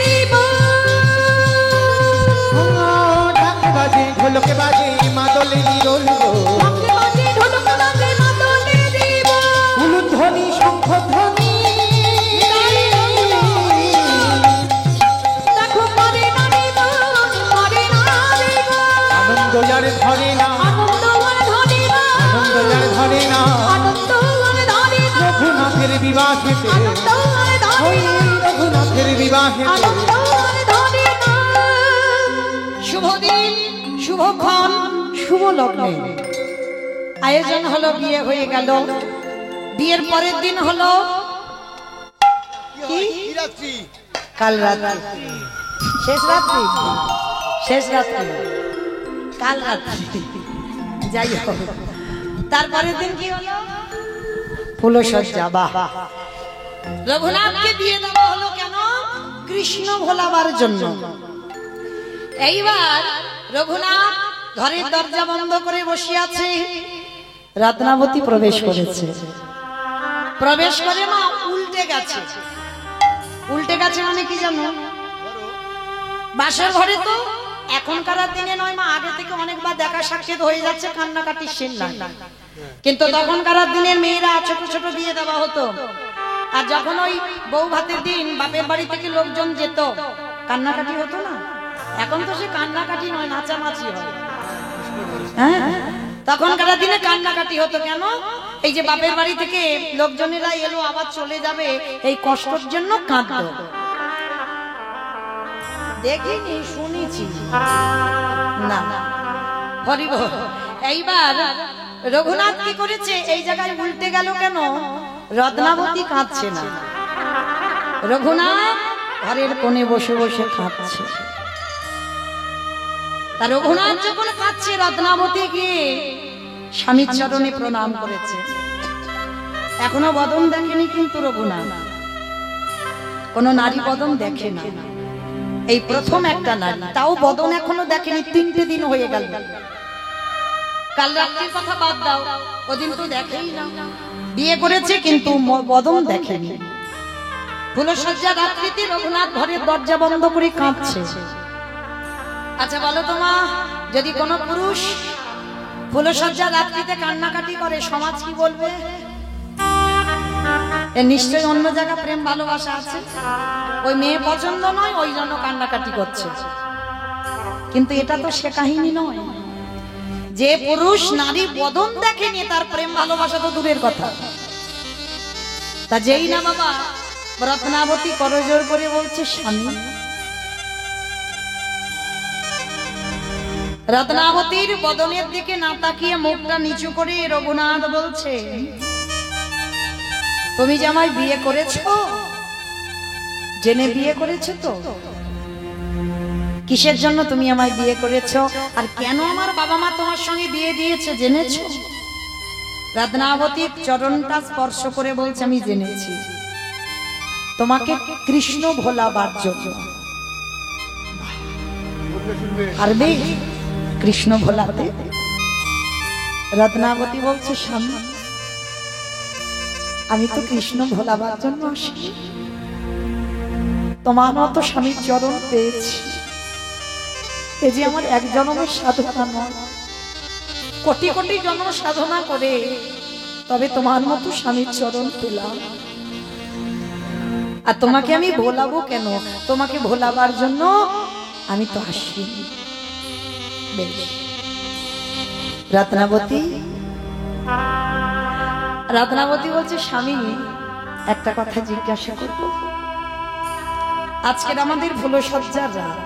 ঢাকে বাজে ঢোলকে বাজে মাদলে নিরোল গো। ঢাকে বাজে ঢোলক বাজে, মাদলের উলুধ্বনি শঙ্খধ্বনি দেখো করে নারী মন, করে নারী মন। আনন্দ যার ধরে না, আনন্দ আর ধরে না, আনন্দ যার ধরে না। আনন্দ আর ধরে না, রঘুনাথের বিবাহেতে, আনন্দ আর ধরে ওই না, রঘুনাথের বিবাহেতে আনন্দ আর ধরে না। শুভ দিন, শুভক্ষণ, শুভ লগ্নে আয়োজন হলো, বিয়ে হয়ে গেল। বিয়ের পরের দিন হলো কি? কাল রাত্রি, শেষ রাত্রি, শেষ রাত্রি, কাল রাত্রি। যাই হোক, তারপরের দিন কি হলো? ফুলসজ্জা। বাহ, রঘুনাথকে বিয়ে দেওয়া হলো কেন? কৃষ্ণ ভোলাবার জন্য। এইবার রঘুনাথ ঘরের দরজা বন্ধ করে বসে আছে, রত্নাবতী প্রবেশ করেছে। প্রবেশ করে মা উল্টে গেছে। উল্টে গেছে মানে কি জানো? বাসর ঘরে তো এখনকার দিনে নয় মা, আগে থেকে অনেকবার দেখা সাক্ষাৎ হয়ে যাচ্ছে, কান্নাকাটির সিন নাই। কিন্তু তখনকার দিনের মেয়েরা ছোট ছোট বিয়ে দেওয়া হতো। আর যখন ওই বউ ভাতের দিন বাপের বাড়ি থেকে লোকজন যেত, কান্নাকাটি হতো না। এখন তো সে কান্নাকাটি নয়, নাচানাচি হয়। হ্যাঁ, তখনকার দিনে কান্নাকাটি হতো কেন? এই যে বাপের বাড়ি থেকে লোকজনেরা এলো, আবার চলে যাবে, এই কষ্টের জন্য কাঁদতো। দেখিনি, শুনেছি না। হরি বল। এইবার রঘুনাথ কি করেছে? এই জায়গায় উল্টে গেল কেন? রত্নাবতী কাঁদছে না, রঘুনাথ ঘরের কোণে বসে বসে কাঁদছে। তা রঘুনাথ যখন কাঁদছে, রত্নাবতী গিয়ে স্বামীর চরণে প্রণাম করেছে। এখনো বদন দেখেনি কিন্তু রঘুনাথ, কোন নারী বদন দেখে না। এই প্রথম একটা নারী, তাও বদন এখনো দেখেনি। 3টে দিন হয়ে গেল। কাল রাত্রির কথা বাদ দাও, ওদিন তো দেখেই না। বিয়ে করেছে কিন্তু বদন দেখেনি। ফুলসজ্জা রাত্রিতে রঘুনাথ ঘরের দরজা বন্ধ করে কাঁদছে। আচ্ছা বলো তো মা, যদি কোনো পুরুষ ফুলসজ্জা রাত্রিতে কান্নাকাটি করে, সমাজ কি বলবে? এর নিশ্চয়ই অন্য জায়গা প্রেম ভালোবাসা আছে, ওই মেয়ে পছন্দ নয় ওই জন্য কান্নাকাটি করছে। কিন্তু এটা তো সে কাহিনী নয়। যে পুরুষ নারী বদন দেখেনি তার প্রেম ভালোবাসা তো দূরের কথা। তা যেই না বাবা রত্নাবতী করজোর করে বলছে স্বামী, রত্নাবতীর বদনের দিকে না তাকিয়ে মুখটা নিচু করে রঘুনাথ বলছে, তুমি যে আমায় বিয়ে করেছো, জেনে বিয়ে করেছো তো? কিসের জন্য তুমি আমায় বিয়ে করেছো, আর কেন আমার বাবা মা তোমার সঙ্গে বিয়ে দিয়েছে জেনেছো? রত্নাবতীর চরণটা স্পর্শ করে বলছে, আমি জেনেছি, তোমাকে কৃষ্ণ ভোলাবার জন্য। পারবে কৃষ্ণ ভোলাতে? রত্নাবতী বলছে, স্বামী আমি তো কৃষ্ণ ভোলাবার জন্য আসি, তোমার মতো স্বামীর চরণ পেয়েছি, এ যে আমার এক জন্মের সাধনা নয়, কোটি কোটি জন্ম সাধনা করে তবে তোমার মতো স্বামীর চরণ পেলাম। আর তোমাকে আমি ভোলাবো কেন? তোমাকে ভোলাবার জন্য আমি তো আসিনি। রত্নাবতী রত্নাবতী বলছে, স্বামী একটা কথা জিজ্ঞাসা করব, আজকের আমাদের ফুলসজ্জার রাত,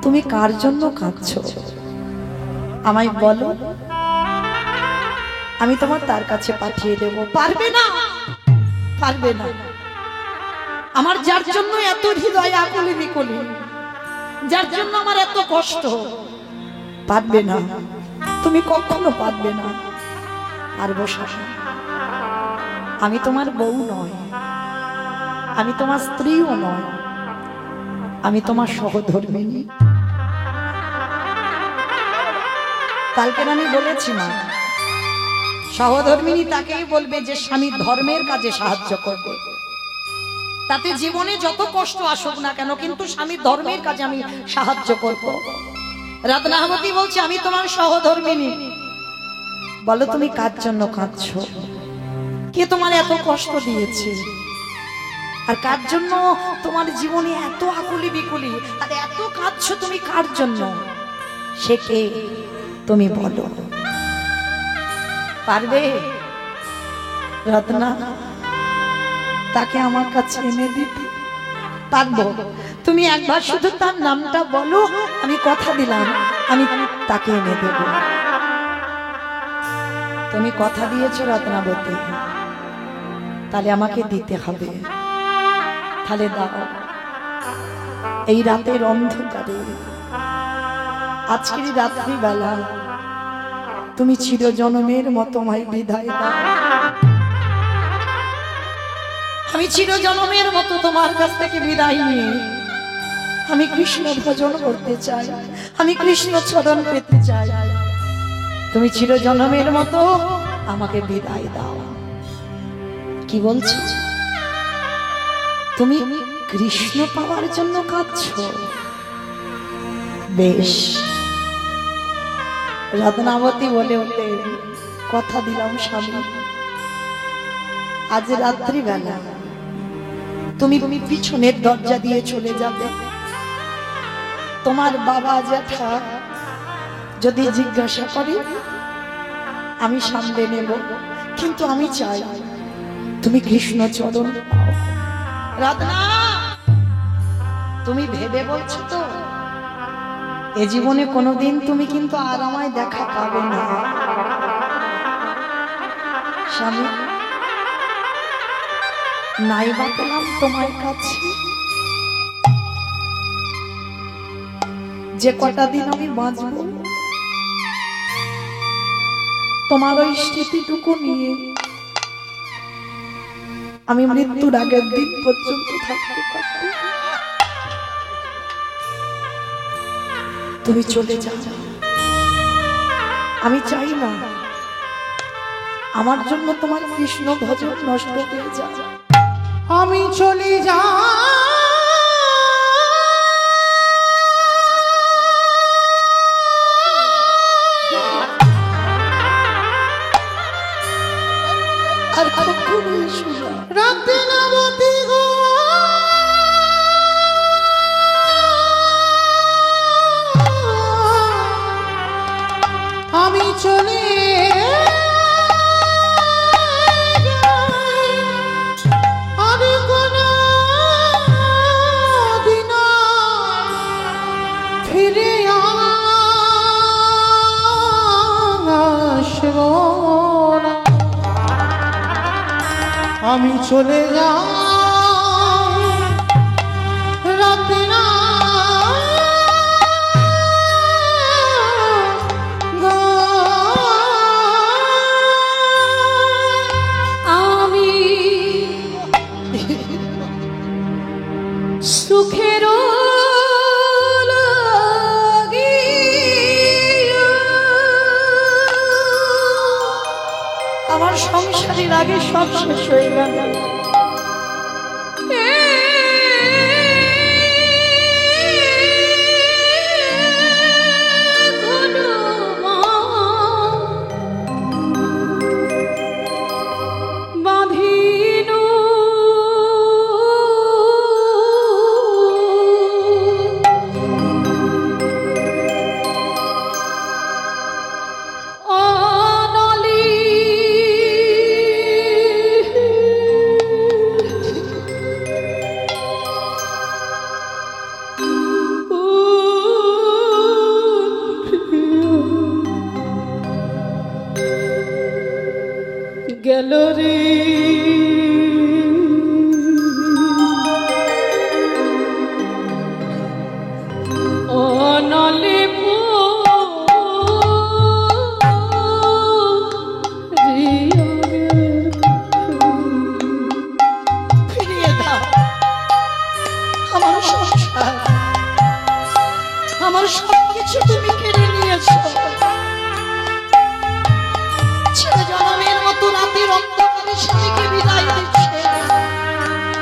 তুমি কার জন্য কাঁদছো আমায় বলো, আমি তোমার তার কাছে পাঠিয়ে দেব। পারবে না, পারবে না। আমার যার জন্য এত হৃদয় আকুলি বিকলি, যার জন্য আমার এত কষ্ট, পারবে না, তুমি কখনো পারবে না। আর বসা, আমি তোমার বউ নয়, আমি তোমার স্ত্রীও নয়, আমি তোমার সহধর্মিণী। কালকে আমি বলেছি না, সহধর্মিণী তাকেই বলবে যে স্বামী ধর্মের কাজে সাহায্য করবে, তাতে জীবনে যত কষ্ট আসুক না কেন, কিন্তু স্বামী ধর্মের কাজে আমি সাহায্য করব। রত্নাবতী বলছে, আমি তোমার সহধর্মিণী, বলো তুমি কার জন্য কাঁদছো, কে তোমার এত কষ্ট দিয়েছে, আর কার জন্য তোমার জীবনে এত আকুলি বিকুলি, আর এত কাঁদছো তুমি কার জন্য, সে কে তুমি বলো। পারবে রত্না তাকে আমার কাছে এনে দিতে? পারবো। তুমি একবার শুধু তার নামটা বলো, আমি কথা দিলাম আমি তাকে এনে দেব। তুমি কথা দিয়েছো রত্নাবতী, তাহলে আমাকে দিতে হবে, তাহলে দাও। এই রাতের অন্ধকারে, আজকের রাত্রি বেলা তুমি চিরজনমের মতো আমায় বিদায় দাও। আমি চিরজনমের মতো তোমার কাছ থেকে বিদায় নিয়ে আমি কৃষ্ণ ভজন করতে চাই, আমি কৃষ্ণ চরণ পেতে চাই। তুমি চিরজনমের মতো আমাকে বিদায় দাও। কি বলছো? তুমি কৃষ্ণ পাওয়ার জন্য কাঁদছো? বেশ। রত্নাবতী বলে উঠে, কথা দিলাম স্বামী, আজ রাত্রি বেলা তুমি পিছনের দরজা দিয়ে চলে যাবে। তোমার বাবা জ্যাঠা যদি জিজ্ঞাসা করে আমি সামলে নেব, কিন্তু আমি চাই তুমি কৃষ্ণ চরণ পাও। রত্না, তুমি ভেবে বলছো তো? এ জীবনে কোনোদিন তুমি কিন্তু আর আমায় দেখা পাবে না। স্বামী, নাইবা পেলাম তোমার কাছে, যে কটা দিন আমি বাঁচব তোমার ওই স্মৃতিটুকু নিয়ে আমি মৃত্যুর আগের দিন পর্যন্ত থাকতে পারব। তুমি চলে যাও, আমি চাই না আমার জন্য তোমার কৃষ্ণ ভজন নষ্ট হয়ে যায়। আমি চলে যাই, আর কখনো এসো না। রত্নাবতী গো আমি চলে যাই, আর কোনো দিন ফিরে আসবো না। আমি চলে যাই রাতে না আমি সুখের আমার সংসারের আগে সব শেষ হয়ে গেল। গেল রে অনলে ফিরিয়ে দাও আমার সংসার, আমার সবকিছু তুমি কেড়ে নিয়েছো। ছেলে জনমের মতো রাতের অন্ধকারে স্বামীকে বিদায় দিচ্ছে।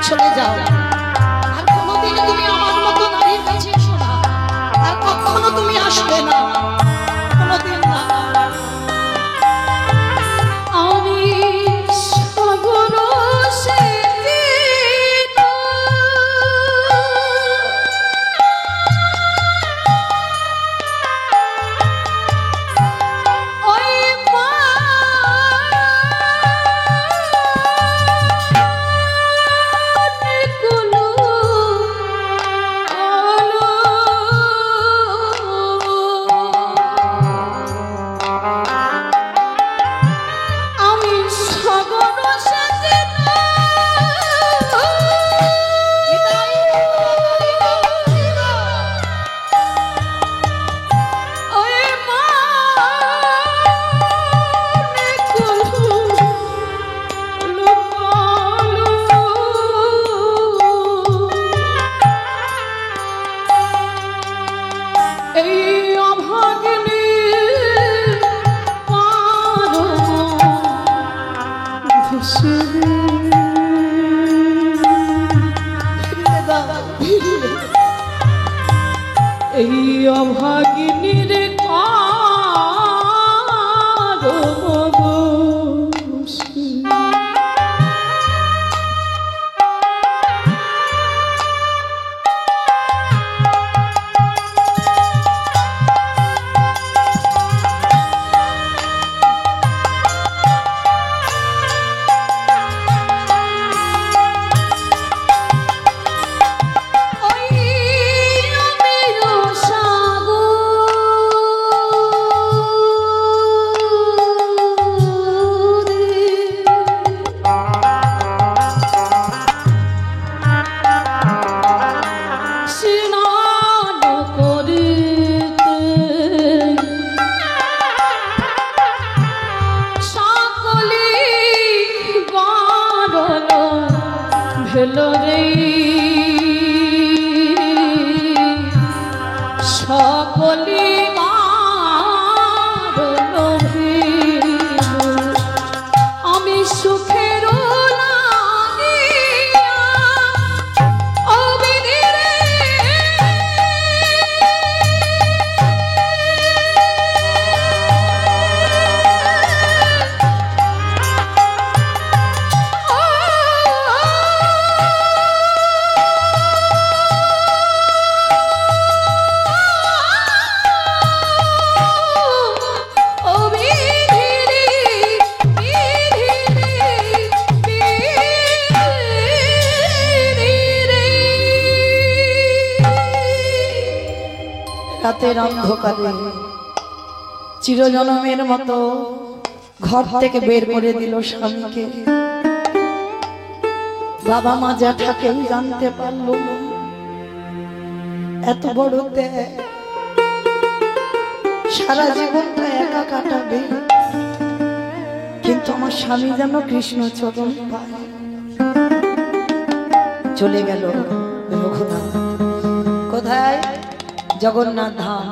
চলে যাও, আর কোনোদিন তুমি আমার মতো নারীর কাছে এসো না, আর কখনো তুমি আসবে না, কোনোদিন না। আমি সাগর এই অভাগিনীর সাগর রাতের অন্ধকারে চিরজনমের মতো ঘর থেকে বের করে দিল স্বামীকে। বাবা মা জ্যাঠাকেও জানতে পারলো না। এত বড় ত্যাগ, সারা জীবনটা একা কাটাবে, কিন্তু আমার স্বামী যেন কৃষ্ণ চরণ পায়। চলে গেল রঘুনাথ। কোথায়? জগন্নাথ ধাম,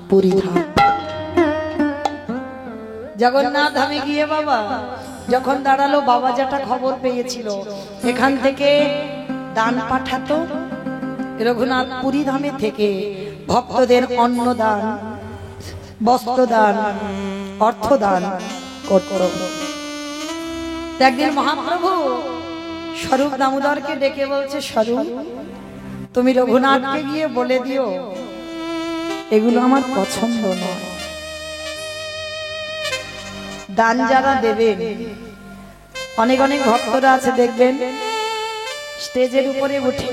পুরী ধাম। জগন্নাথ ধামে গিয়ে বাবা যখন দাঁড়ালো, বাবা যেটা খবর পেয়েছিল এখান থেকে দান পাঠাতো, রঘুনাথ পুরী ধামে থেকে ভক্তদের অন্নদান, বস্ত্রদান, অর্থদান করত। একদিন মহাপ্রভু স্বরূপ দামোদরকে ডেকে বলছে, স্বরূপ তুমি রঘুনাথকে গিয়ে বলে দিও এগুলো আমার পছন্দ নয়। দান যারা দেবেন, অনেক অনেক ভক্তরা আছে দেখবেন স্টেজের উপরে উঠে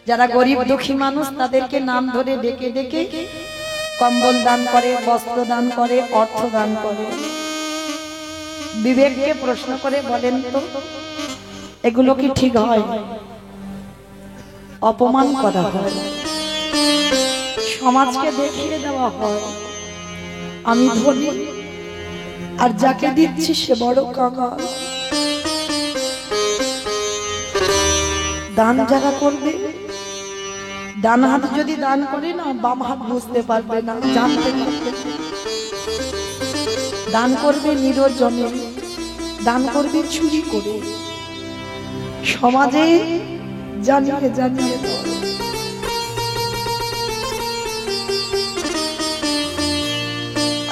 যারা গরিব দুঃখী মানুষ তাদেরকে নাম ধরে ডেকে ডেকে কম্বল দান করে, বস্ত্র দান করে, অর্থ দান করে। বিবেককে প্রশ্ন করে বলেন তো এগুলো কি ঠিক হয়? অপমান করা হয়, সমাজকে দেখিয়ে দেওয়া হয় আমি ধনী আর যাকে দিচ্ছি সে বড় কাঙাল। দান যারা করবে, ডান হাত যদি দান করে না, বাম হাত বুঝতে পারবে না, জানতে পারবে না। দান করবে নিরজনে, দান করবে চুরি করে, সমাজে জানিয়ে জানিয়ে দেয়।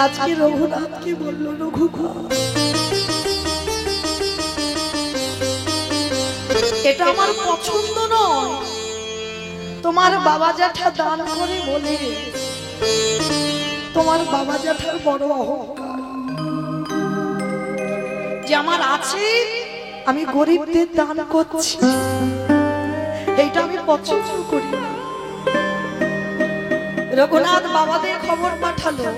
আজকে রঘুনাথকে বলল, রঘুনাথ এটা আমার পছন্দ নয়। তোমার বাবা জ্যাঠা দান করে বলে তোমার বাবা জ্যাঠার বড় অহংকার যে আমার আছে, আমি গরিবদের দান করছি, এইটা আমি পছন্দ করি না। রঘুনাথ বাবাদের খবর পাঠালো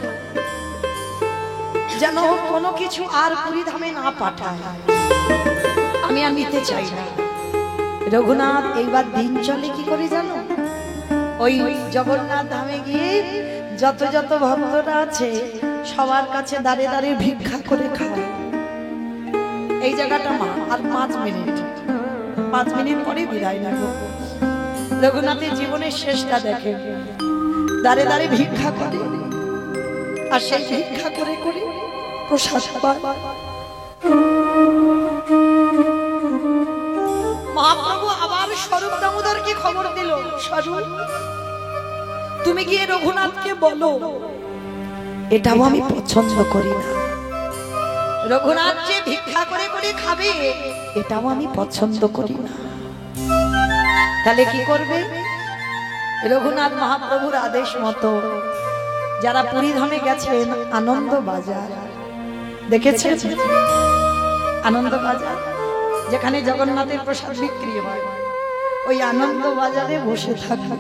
যেন কোনো কিছু আর পুরী ধামে না পাঠায়, আমি আর নিতে চাই না। রঘুনাথ এইবার দিন চলে কি করে জানো? ওই জগন্নাথ ধামে গিয়ে যত যত ভক্তরা আছে সবার কাছে দাঁড়িয়ে দাঁড়িয়ে ভিক্ষা করে খায়। এই জায়গাটা মা আর 5 মিনিট পরে বিদায় নেব। রঘুনাথের জীবনের শেষটা দেখে, দাঁড়িয়ে দাঁড়িয়ে ভিক্ষা করে, আর সেই ভিক্ষা করে করে প্রসাদ পায়। মহাপ্রভু আবার স্বরূপ দামোদরকে খবর দিল, স্বরূপ তুমি গিয়ে রঘুনাথকে বলো এটাও আমি পছন্দ করি না। রঘুনাথ যে ভিক্ষা করে করে খাবে এটাও আমি পছন্দ করি না। তাহলে কি করবে? রঘুনাথ মহাপ্রভুর আদেশ মতো যারা পুরী ধামে গেছেন, আনন্দ বাজার দেখেছেন? আনন্দ বাজার যেখানে জগন্নাথের প্রসাদ বিক্রি হয়, ওই আনন্দ বাজারে বসে থাকে।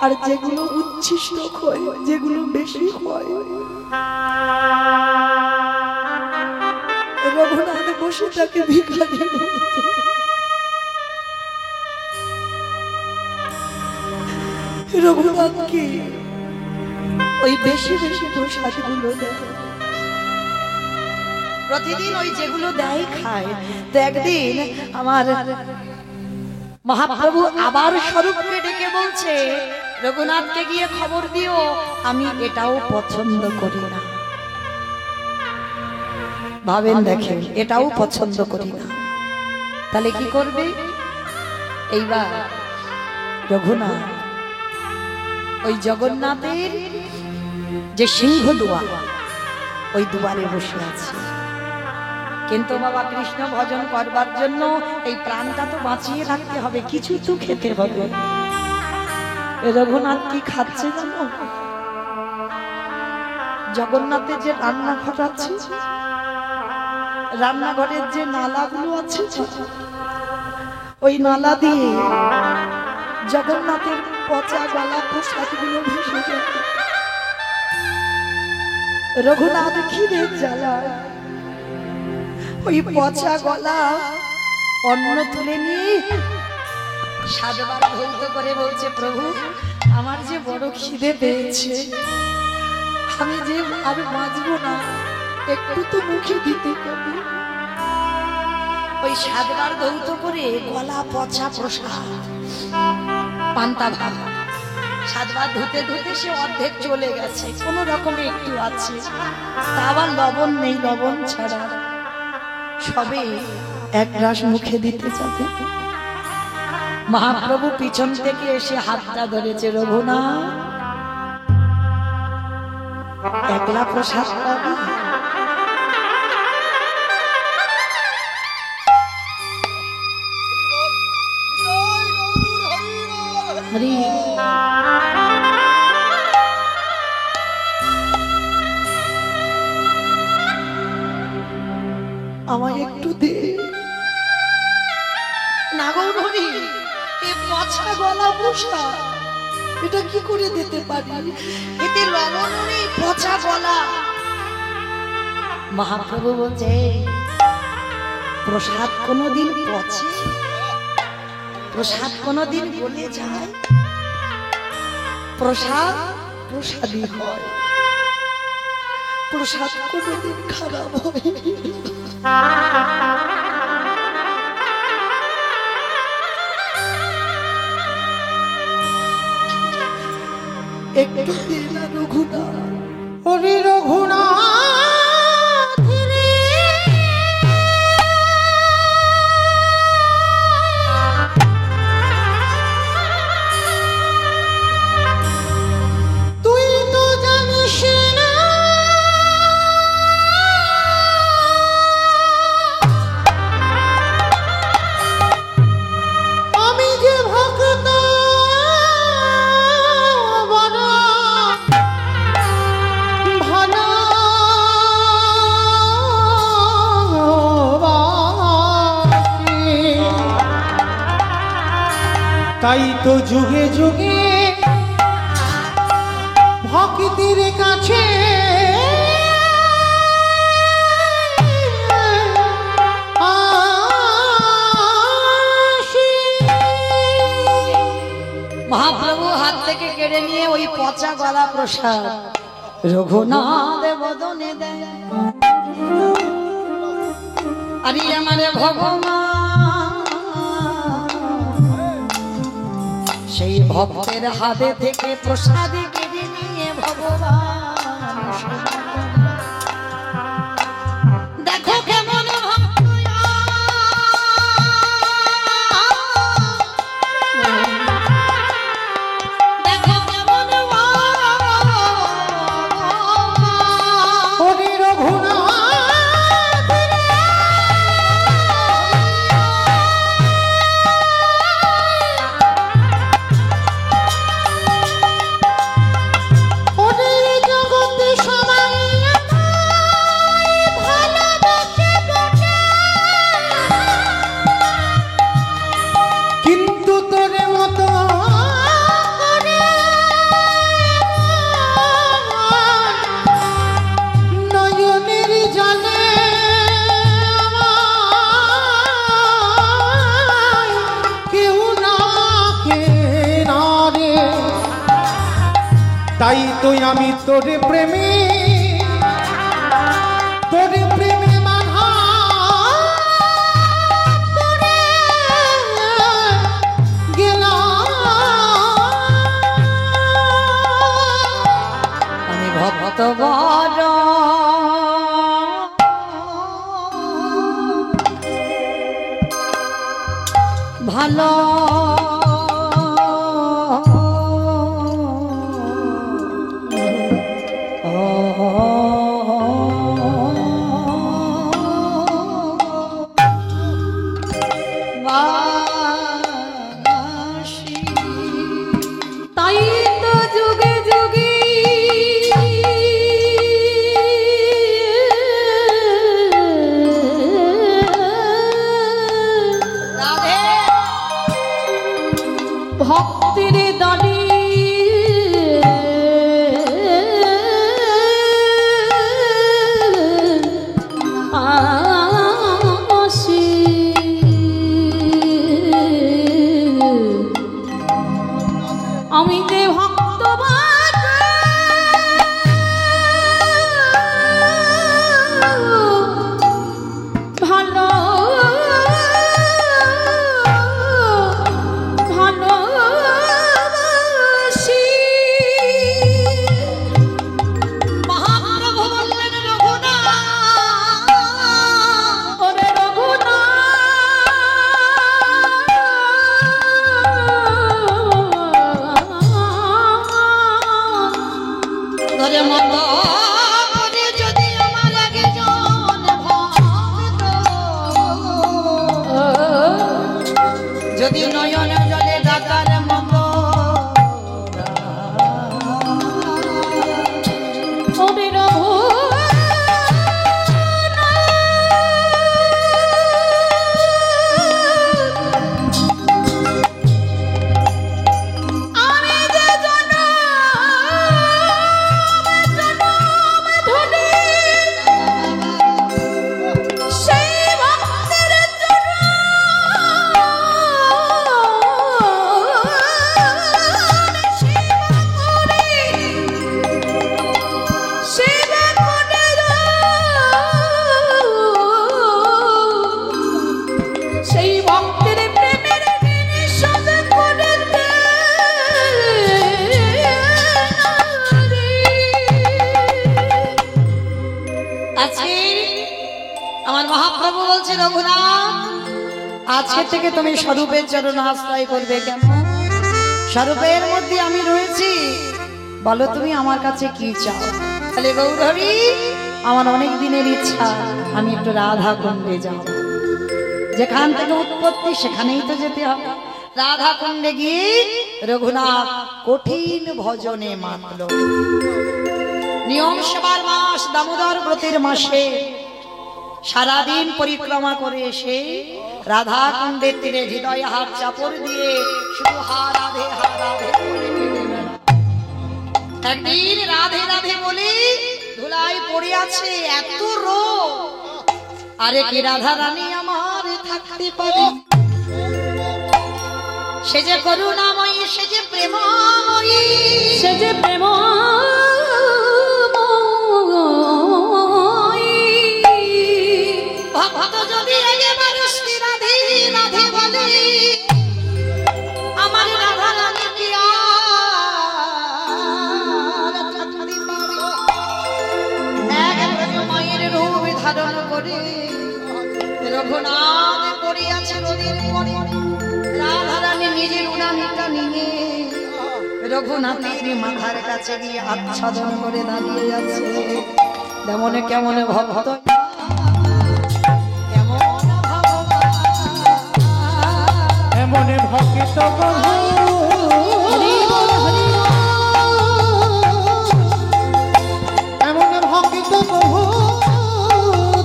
আর যেগুলো উচ্ছিষ্ট হয়, যেগুলো বেশি হয়, রঘুনাথ বসে থাকে ভিখারির মতো। রঘুনাথকে ওই বেশি বেশি প্রসাদগুলো দেয়, প্রতিদিন ওই যেগুলো দেয় খায়। তো একদিন আমার মহাপ্রভু আবার স্বরূপকে ডেকে বলছে, রঘুনাথকে গিয়ে খবর দিও আমি এটাও পছন্দ করি না। ভাবেন, দেখেন, এটাও পছন্দ করি না। তাহলে কি করবে? এইবার রঘুনাথ ওই জগন্নাথের যে সিংহ দুয়ার, ওই দুয়ারে বসে আছে। কিন্তু বাবা কৃষ্ণ ভজন করবার জন্য এই প্রাণটা তো বাঁচিয়ে রাখতে হবে, কিছু তো খেতে হবে। রঘুনাথ কি খাচ্ছে জানো? জগন্নাথের যে রান্নাঘর আছে, রান্নাঘরের যে নালাগুলো আছে, ওই নালা দিয়ে জগন্নাথের পচা গলা প্রসাদগুলো ভেসে যায়। রঘুনাথ খিদে জ্বালায় ওই পচা গলা অন্ন তুলে নিয়ে সাতবার ধৌত করে বলছে, প্রভু আমার যে বড় খিদে পেয়েছে, আমি যে আর বাঁচবো না, একটু তো মুখে দিতে হবে। ওই সাতবার ধৌত করে গলা পচা প্রসাদ পান্তা ভাত সাতবার ধুতে ধুতে সে অর্ধেক চলে গেছে, কোন রকমে একটু আছে, তা আবার লবণ নেই, লবণ ছাড়া সবে এক গ্রাস মুখে দিতে যাবে। মহাপ্রভু পিছন থেকে এসে হাতটা ধরেছে, রঘুনাথ একলা প্রসাদ পাবি? হরি আমায় একটু দে না গো হরি, এ পচা গলা প্রসাদ এটা কি করে দিতে পারি? এতে লবণ নেই, পচা গলা। মহাপ্রভু বলছে, প্রসাদ কোনদিন পচে? প্রসাদ কোনদিন গলে যায়? প্রসাদ প্রসাদই হয়, প্রসাদ কোনদিন খারাপ হয়? একটু দে না রঘুনাথ। হরি রঘুনাথ রে, তুই তো জানিস না আমি যে ভক্ত বড় তাই তো যুগে যুগে ভক্তির কাছে মহাপ্রভু হাত থেকে কেড়ে নিয়ে ওই পচা গলা প্রসাদ রঘুনাথ বদনে দেয়। আরে আমারে ভগবান সেই ভক্তের হাতে থেকে প্রসাদ কেড়ে নিয়ে ভগবান দেখো কেমন ভক্ত দেখো কেমন হরি রঘুনাথ তাই তো আমি তোর প্রেমে বাঁধা গেলাম। আমি ভক্ত বড় ভালো তাই তো যুগে যুগে রাধে ধরে মন্দ করে যদি আমার একজন ভক্ত, যদি নয়ন জলে ডাকার মন্দ আজকে থেকে তুমি স্বরূপের চরণ আশ্রয় করবে কেন? স্বরূপের মধ্যে আমি রয়েছি, বলো তুমি আমার কাছে কি চাও? তাহলে গৌরহরি, আমার অনেক দিনের ইচ্ছা আমি একটু রাধা কুণ্ডে যাব। যেখান থেকে উৎপত্তি সেখানেই তো যেতে হবে। রাধা কুণ্ডে গিয়ে রঘুনাথ কঠিন ভজনে মাতল। নিয়ম সেবার মাস দামোদর ব্রতের মাসে সারাদিন পরিক্রমা করে এসে রাধা কুণ্ডের তীরে হৃদয়ে হাত চাপড় দিয়ে শুধু হা রাধে বলে কেঁদে বেড়ায়। একদিন রাধে রাধে বলে ধুলায় পড়ে আছে, এত রোগ, আরে কি রাধা রানী আমার থাকতে পারে? সে যে করুণাময়ী, সে যে প্রেমময়ী, সে যে প্রেম ভক্ত যদি একেবারে শ্রী রাধে রাধে বলে, আমার রাধা রানী কি আর থাকতে পারে? এক মায়ের রূপ ধারণ করে রঘুনাথ পড়িয়াছে নদীর পরে। রাধা রানী নিজের উড়ানটা নিয়ে রঘুনাথের মাথার কাছে গিয়ে আচ্ছাদন করে দাঁড়িয়ে আছে। তেমন কেমন ভক্ত, এমনে ভক্ত প্রভু, এমনে ভক্ত প্রভু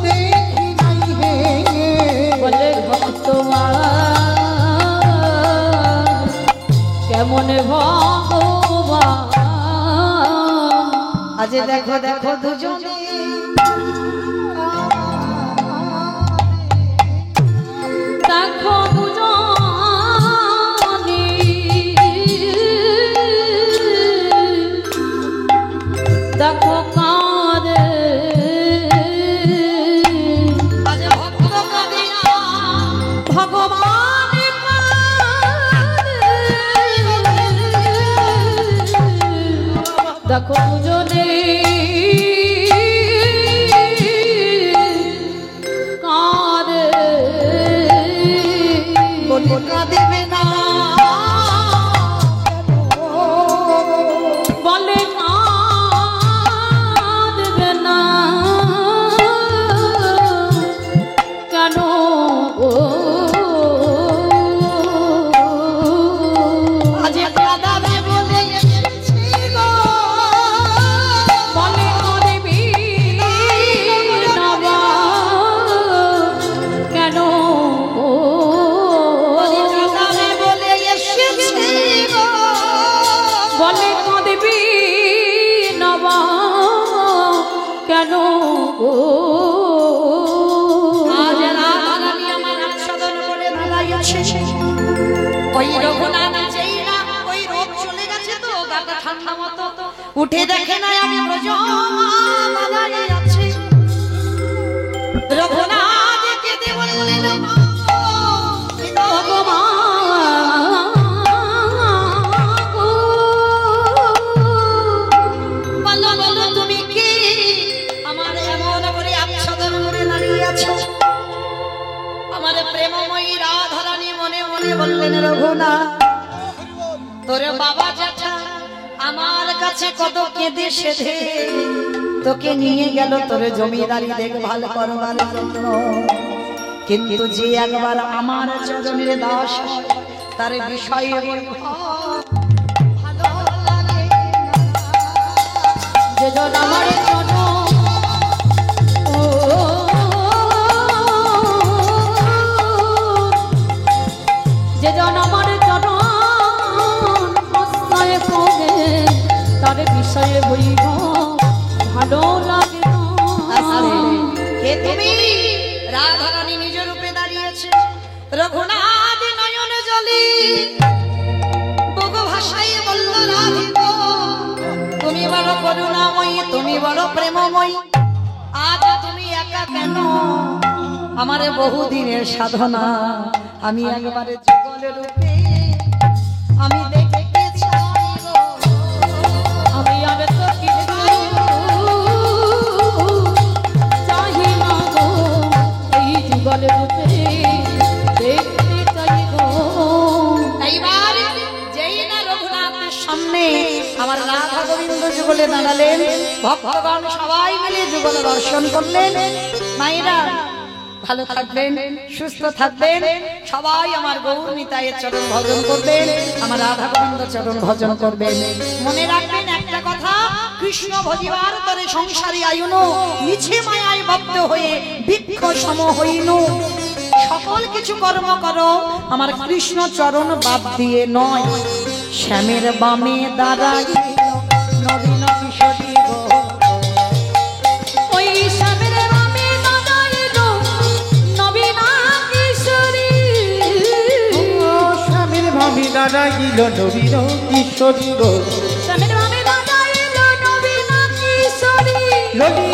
দেখি নাই হে। বলে ভক্ত কেমন ভগবান। আজ দেখো দেখো দুজনে দেখো দুজনে দেখো কাঁদে। আজ ভক্ত কাঁদিয়া ভগবান দেখো দুজনে কাঁদে। বলে কাঁদিবে না, বলে কাঁদবে না কেন? আজ কাঁদাবে বলে এসেছি গো। বলে কাঁদবি না বা কেন? বলে কাঁদাবে বলে এসেছি গো। বলে কাঁদবি না বা কেন? আজ রাধা রানী আমার আচ্ছাদন করে দাঁড়াইয়াছে। ওই রঘুনাথ যেই না ওই রোগ চলে গেছে তো গাটা ঠান্ডা মতো, উঠে দেখে না আমি ব্রজমা দাঁড়িয়ে আছি। রঘুনাথ কেঁদে বললেন, বলো বলো তুমি কি আমার এমন করে আচ্ছাদন করে দাঁড়িয়ে আছো? আমার প্রেমময়ী রাধা রানী মনে মনে বললেন, রঘুনাথ তোর বাবা জ্যাঠা আমার কাছে কত কেঁদে সেধে তোকে নিয়ে গেল তোর জমিদারি দেখভাল করবার জন্য, কিন্তু যে একবার আমার চরণের দাস তার বিষয়ে ভালো লাগে যে জন আমার চরণ ও যে জন আমার চরণ আশ্রয় করে তার বিষয়ে বইব ভালো লাগে না। কে তুমি? রাধারানী নিজ রূপে দাঁড়িয়েছে, রঘুনাথ নয়ন জলে বগো ভাষায় বলল রাধিক তুমি বড় করুণাময়ী, তুমি বড় প্রেমময়ী, আজ তুমি একা কেন? আমার বহুদিনের সাধনা আমি একবারে যুগল রূপে আমি দেখতে চাই গো। আমি আর তো কিছু চাহি না গো, এই যুগল রূপে দেখতে চাই গো। এইবার যেই না রঘুনাথের সামনে আমার রাধা গোবিন্দ যুগলে দাঁড়ালেন, ভক্তগণ সবাই মিলে যুগল দর্শন করলেন। মায়েরা ভালো থাকবেন, সুস্থ থাকবেন, সবাই আমার গৌর নিতাইয়ের চরণ ভজন করবেন, আমার রাধা গোবিন্দ চরণ ভজন করবেন। মনে রাখবেন একটা কথা, কৃষ্ণ ভজিবার তরে সংসারী আয়ুনো মিছে মায়ায় বদ্ধ হয়ে বৃক্ষ সম হইনু। সকল কিছু কর্ম করো আমার কৃষ্ণ চরণ বাদ দিয়ে নয়। শ্যামের বামে দাঁড়াই নবীন কিশোরী গো, ওই শ্যামের বামে দাঁড়াইলো নবীনা কিশোরী। স্বামীর ভাবি দাদা গিল নবীন কিশোরী গো, শ্যামের বামে দাঁড়াইলো নবীনা কিশোরী। ললিত